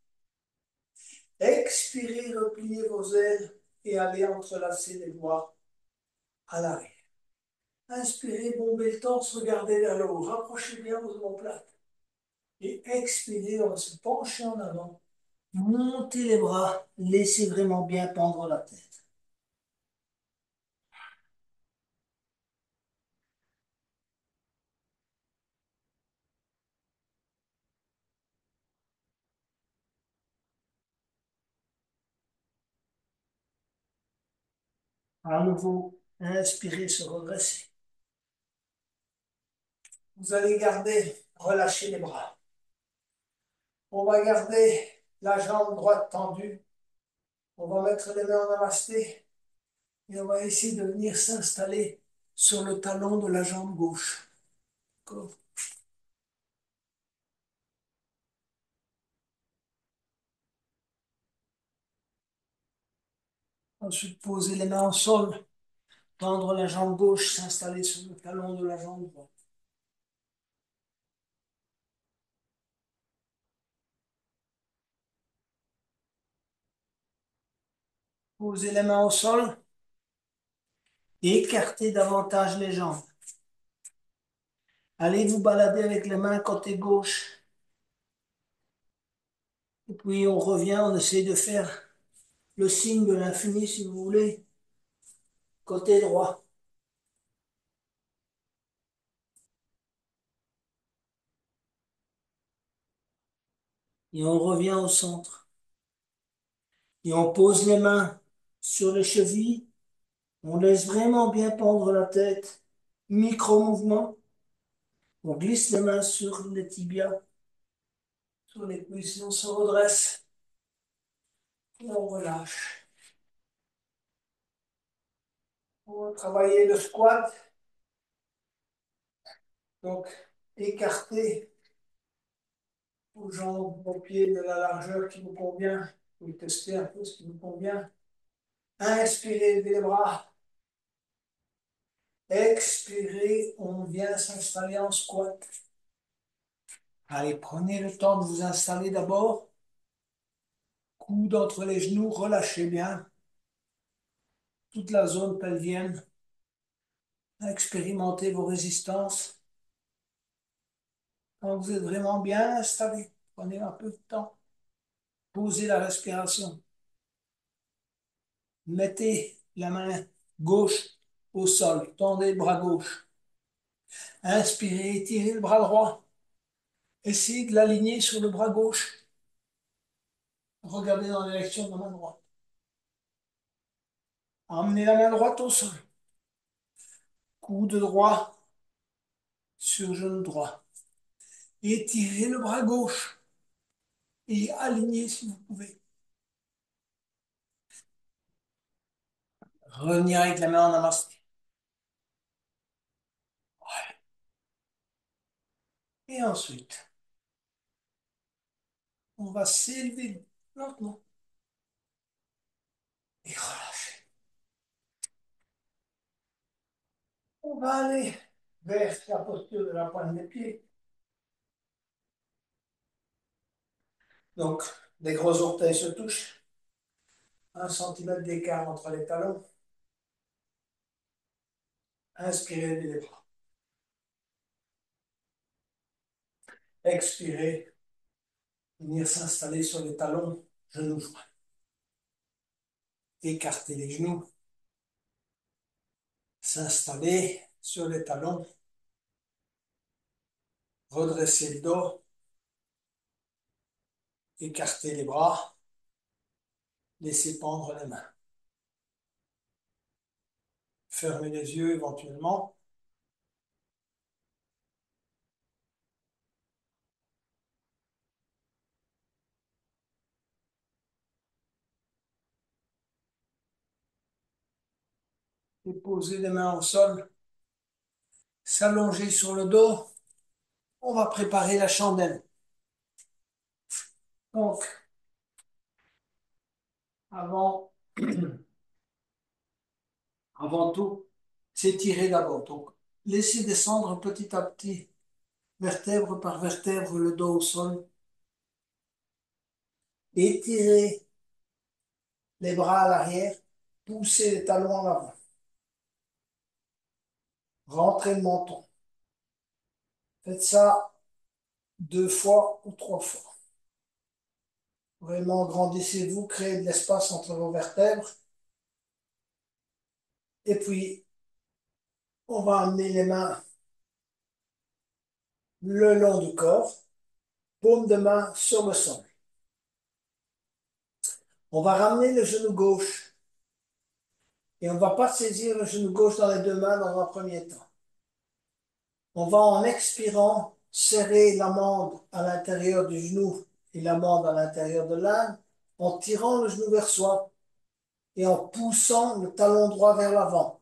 [SPEAKER 1] Expirez, repliez vos ailes et allez entrelacer les doigts à l'arrière. Inspirez, bombez le torse, regardez vers le haut. Rapprochez bien vos omoplates. Et expirez, on va se pencher en avant Montez les bras, laissez vraiment bien pendre la tête. À nouveau, inspirez, se redresser. Vous allez garder, relâcher les bras. On va garder la jambe droite tendue. On va mettre les mains en namasté et on va essayer de venir s'installer sur le talon de la jambe gauche. D'accord. Ensuite, poser les mains au sol, tendre la jambe gauche, s'installer sur le talon de la jambe droite. Posez les mains au sol, écartez davantage les jambes. Allez vous balader avec les mains côté gauche. Et puis on revient, on essaie de faire le signe de l'infini, si vous voulez, côté droit. Et on revient au centre. Et on pose les mains sur les chevilles. On laisse vraiment bien pendre la tête. Micro-mouvement. On glisse les mains sur les tibias, sur les cuisses. On se redresse. Et on relâche. On va travailler le squat. Donc, écarter aux jambes, aux pieds de la largeur qui vous convient. Vous pouvez tester un peu ce qui vous convient. Inspirez, levez les bras. Expirez, on vient s'installer en squat. Allez, prenez le temps de vous installer d'abord. Coude entre les genoux, relâchez bien toute la zone pelvienne. Expérimentez vos résistances. Quand vous êtes vraiment bien installé, prenez un peu de temps. Posez la respiration. Mettez la main gauche au sol. Tendez le bras gauche. Inspirez, étirez le bras droit. Essayez de l'aligner sur le bras gauche. Regardez dans la direction de la main droite. Emmenez la main droite au sol. Coude droit sur genou droit. Étirez le bras gauche et alignez si vous pouvez. Revenir avec la main en namasté. Et ensuite, on va s'élever lentement et relâcher. On va aller vers la posture de la pointe des pieds. Donc, les gros orteils se touchent. 1 centimètre d'écart entre les talons. Inspirez, levez les bras. Expirez, venir s'installer sur les talons, genoux joints. Écartez les genoux. S'installer sur les talons. Redressez le dos. Écartez les bras. Laissez pendre les mains. Fermez les yeux éventuellement. Et posez les mains au sol. S'allonger sur le dos. On va préparer la chandelle. Donc, avant, avant tout, s'étirer d'abord. Donc, laissez descendre petit à petit, vertèbre par vertèbre, le dos au sol. Étirez les bras à l'arrière. Poussez les talons en avant. Rentrez le menton. Faites ça 2 fois ou 3 fois. Vraiment, grandissez-vous, créez de l'espace entre vos vertèbres. Et puis, on va amener les mains le long du corps, paume de main sur le sol. On va ramener le genou gauche et on ne va pas saisir le genou gauche dans les deux mains dans un premier temps. On va en expirant serrer l'amande à l'intérieur du genou et l'amande à l'intérieur de l'âne, en tirant le genou vers soi et en poussant le talon droit vers l'avant.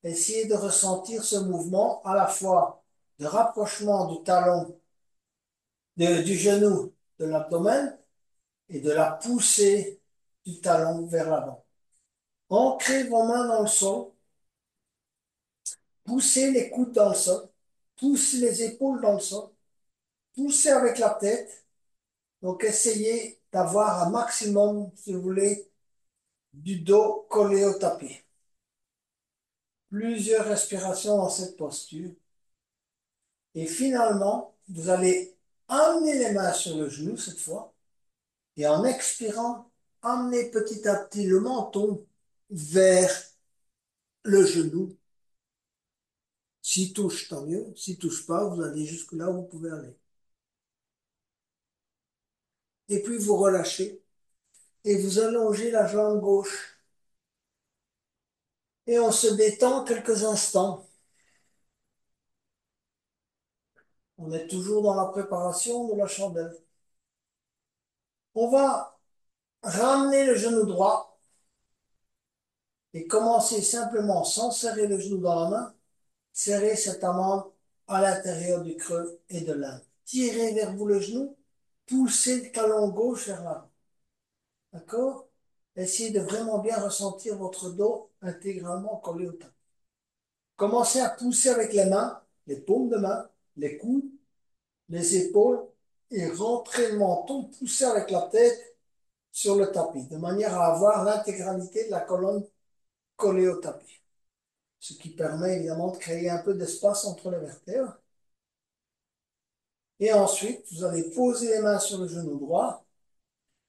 [SPEAKER 1] Essayez de ressentir ce mouvement à la fois de rapprochement du talon, du genou de l'abdomen et de la poussée du talon vers l'avant. Ancrez vos mains dans le sol, poussez les coudes dans le sol, poussez les épaules dans le sol, poussez avec la tête. Donc essayez d'avoir un maximum, si vous voulez, du dos collé au tapis. Plusieurs respirations dans cette posture. Et finalement, vous allez amener les mains sur le genou cette fois. Et en expirant, amenez petit à petit le menton vers le genou. S'il touche, tant mieux. S'il touche pas, vous allez jusque là où vous pouvez aller. Et puis vous relâchez et vous allongez la jambe gauche. Et on se détend quelques instants. On est toujours dans la préparation de la chandelle. On va ramener le genou droit et commencer simplement sans serrer le genou dans la main, serrer cette amande à l'intérieur du creux et de l'âne. Tirez vers vous le genou, poussez le talon gauche vers l'avant. D'accord? Essayez de vraiment bien ressentir votre dos intégralement collé au tapis. Commencez à pousser avec les mains, les paumes de main, les coudes, les épaules et rentrez le menton, poussez avec la tête sur le tapis, de manière à avoir l'intégralité de la colonne collée au tapis. Ce qui permet évidemment de créer un peu d'espace entre les vertèbres. Et ensuite, vous allez poser les mains sur le genou droit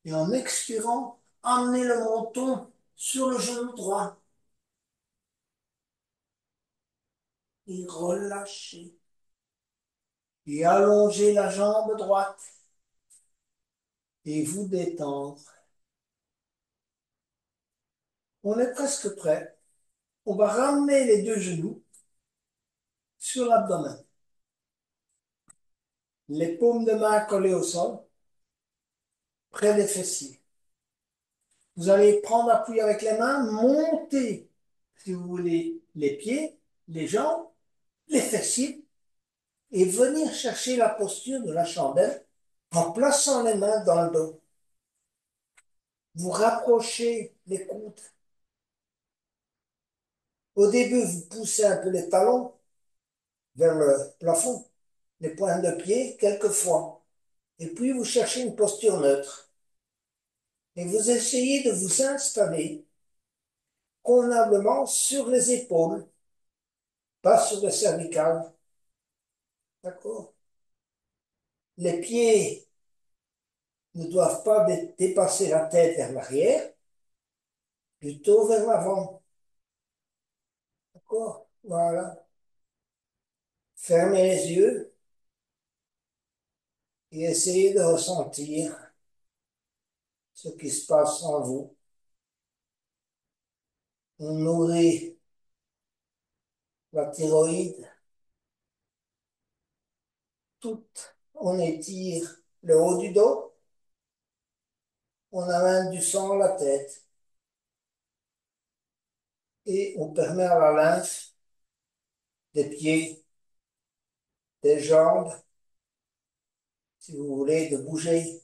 [SPEAKER 1] et en expirant, amener le menton sur le genou droit et relâchez. Et allongez la jambe droite et vous détendre. On est presque prêt. On va ramener les deux genoux sur l'abdomen. Les paumes de main collées au sol, près des fessiers. Vous allez prendre appui avec les mains, monter, si vous voulez, les pieds, les jambes, les fessiers, et venir chercher la posture de la chandelle en plaçant les mains dans le dos. Vous rapprochez les coudes. Au début, vous poussez un peu les talons vers le plafond, les pointes de pied, quelquefois. Et puis, vous cherchez une posture neutre. Et vous essayez de vous installer convenablement sur les épaules, pas sur le cervical. D'accord? Les pieds ne doivent pas dépasser la tête vers l'arrière, plutôt vers l'avant. D'accord? Voilà. Fermez les yeux et essayez de ressentir ce qui se passe en vous. On nourrit la thyroïde, toute. On étire le haut du dos, on amène du sang à la tête et on permet à la lymphe des pieds, des jambes, si vous voulez, de bouger,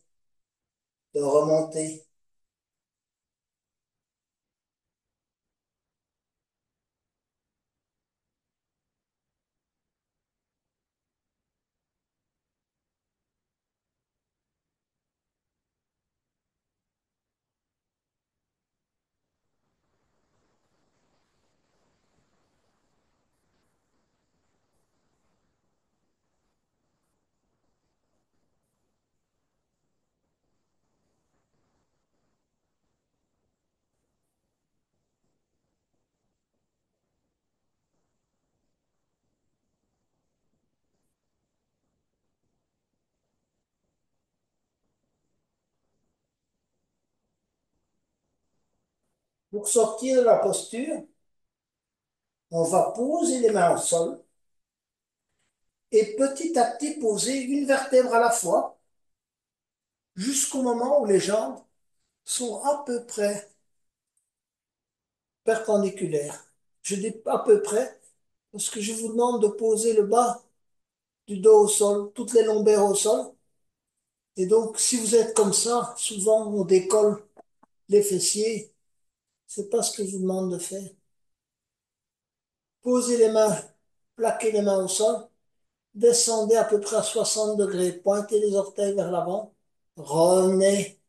[SPEAKER 1] de remonter. Pour sortir de la posture, on va poser les mains au sol et petit à petit poser une vertèbre à la fois jusqu'au moment où les jambes sont à peu près perpendiculaires. Je dis à peu près parce que je vous demande de poser le bas du dos au sol, toutes les lombaires au sol. Et donc, si vous êtes comme ça, souvent on décolle les fessiers. C'est pas ce que je vous demande de faire. Posez les mains, plaquez les mains au sol, descendez à peu près à 60 degrés, pointez les orteils vers l'avant, revenez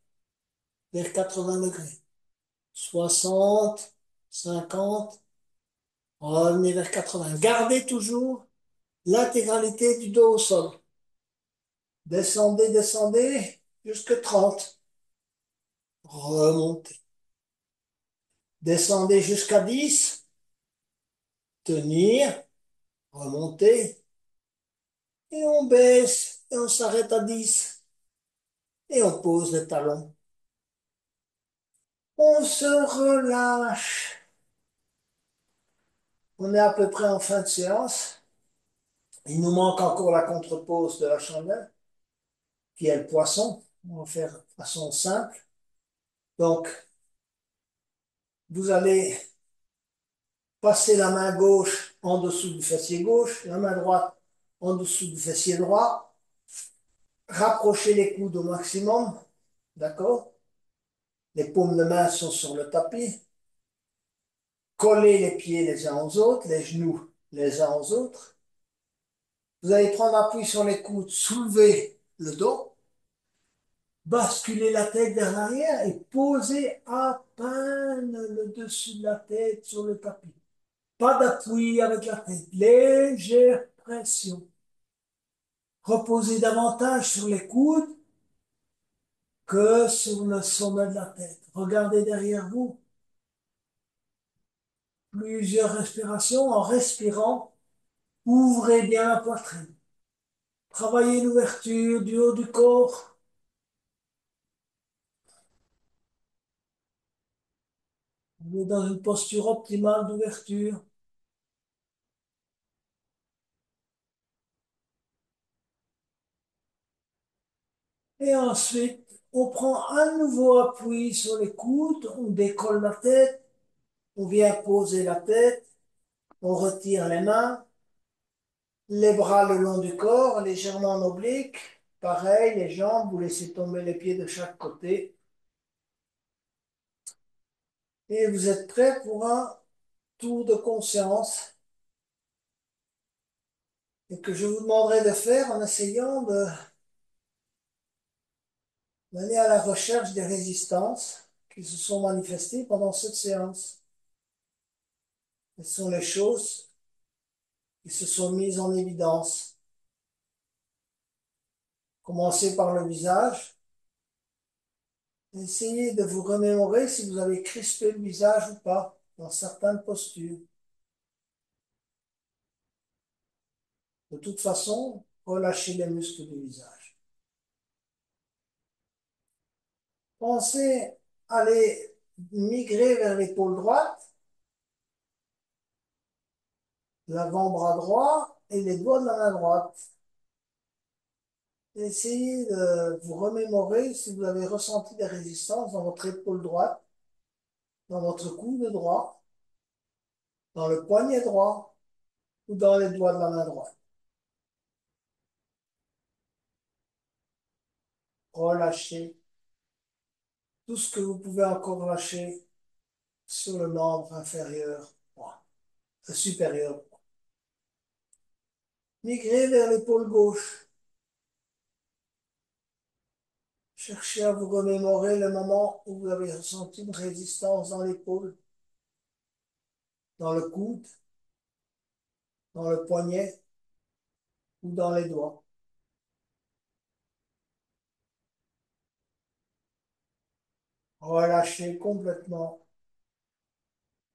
[SPEAKER 1] vers 80 degrés. 60, 50, revenez vers 80. Gardez toujours l'intégralité du dos au sol. Descendez, descendez jusque 30. Remontez. Descendez jusqu'à 10. Tenir, remonter. Et on baisse et on s'arrête à 10. Et on pose les talons. On se relâche. On est à peu près en fin de séance. Il nous manque encore la contre-pose de la chandelle, qui est le poisson. On va faire de façon simple. Donc, vous allez passer la main gauche en dessous du fessier gauche, la main droite en dessous du fessier droit. Rapprochez les coudes au maximum. D'accord? Les paumes de main sont sur le tapis. Collez les pieds les uns aux autres, les genoux les uns aux autres. Vous allez prendre appui sur les coudes, soulever le dos, basculer la tête vers l'arrière et poser à peine le dessus de la tête sur le tapis. Pas d'appui avec la tête, légère pression. Reposez davantage sur les coudes que sur le sommet de la tête. Regardez derrière vous. Plusieurs respirations. En respirant, ouvrez bien la poitrine. Travaillez l'ouverture du haut du corps. On est dans une posture optimale d'ouverture. Et ensuite, on prend un nouveau appui sur les coudes, on décolle la tête, on vient poser la tête, on retire les mains, les bras le long du corps, légèrement en oblique. Pareil, les jambes, vous laissez tomber les pieds de chaque côté. Et vous êtes prêts pour un tour de conscience et que je vous demanderai de faire en essayant d'aller à la recherche des résistances qui se sont manifestées pendant cette séance. Quelles sont les choses qui se sont mises en évidence? Commencez par le visage. Essayez de vous remémorer si vous avez crispé le visage ou pas dans certaines postures. De toute façon, relâchez les muscles du visage. Pensez à aller migrer vers l'épaule droite, l'avant-bras droit et les doigts de la main droite. Essayez de vous remémorer si vous avez ressenti des résistances dans votre épaule droite, dans votre coude droit, dans le poignet droit ou dans les doigts de la main droite. Relâchez tout ce que vous pouvez encore lâcher sur le membre inférieur, supérieur. Migrez vers l'épaule gauche. Cherchez à vous remémorer le moment où vous avez ressenti une résistance dans l'épaule, dans le coude, dans le poignet ou dans les doigts. Relâchez complètement.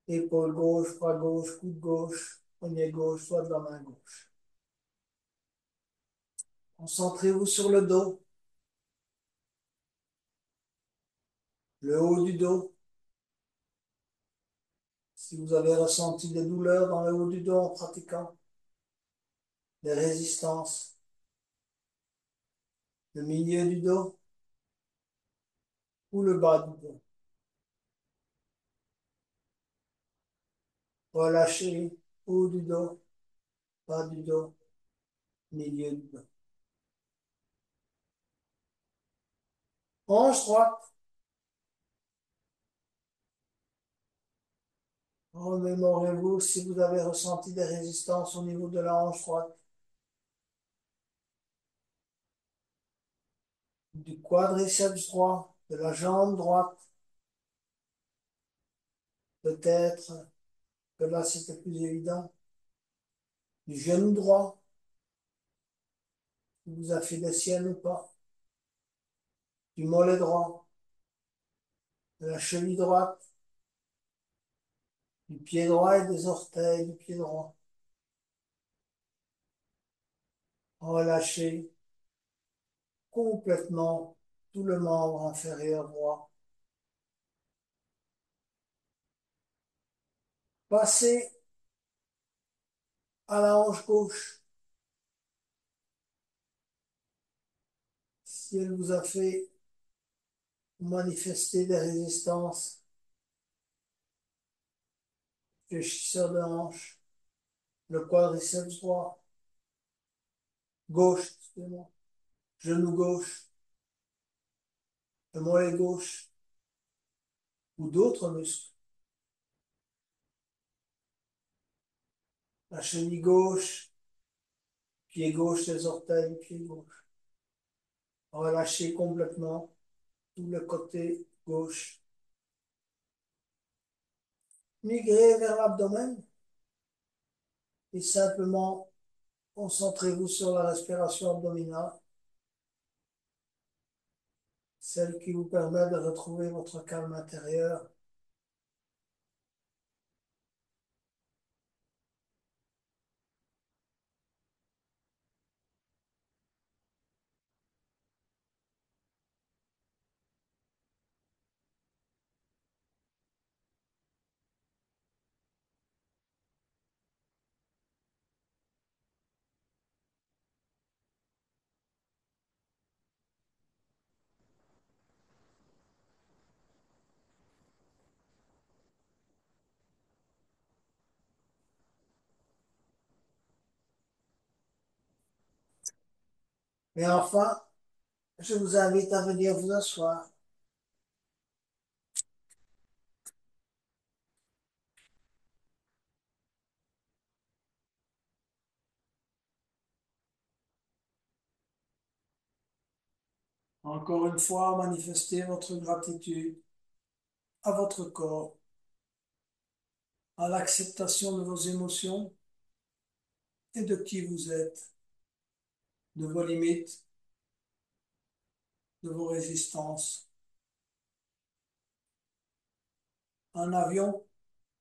[SPEAKER 1] Épaule gauche, bras gauche, coude gauche, poignet gauche, doigt de la main gauche. Concentrez-vous sur le dos, le haut du dos, Si vous avez ressenti des douleurs dans le haut du dos en pratiquant, des résistances, le milieu du dos ou le bas du dos. Relâchez haut du dos, bas du dos, milieu du dos. Hanche droite. Remémorez-vous si vous avez ressenti des résistances au niveau de la hanche droite, du quadriceps droit, de la jambe droite. Peut-être que là c'était plus évident. Du genou droit, qui vous a fait des siennes ou pas. Du mollet droit, de la cheville droite, du pied droit et des orteils du pied droit. Relâchez complètement tout le membre inférieur droit. Passez à la hanche gauche. Si elle vous a fait manifester des résistances, fléchisseur de hanche, le quadriceps droit, gauche, excusez-moi, genou gauche, le mollet gauche ou d'autres muscles. La cheville gauche, pied gauche des orteils, pied gauche. Relâchez complètement tout le côté gauche. Migrez vers l'abdomen et simplement concentrez-vous sur la respiration abdominale, celle qui vous permet de retrouver votre calme intérieur. Et enfin, je vous invite à venir vous asseoir. Encore une fois, manifestez votre gratitude à votre corps, à l'acceptation de vos émotions et de qui vous êtes, de vos limites, de vos résistances. Un avion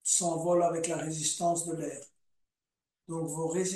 [SPEAKER 1] s'envole avec la résistance de l'air. Donc vos résistances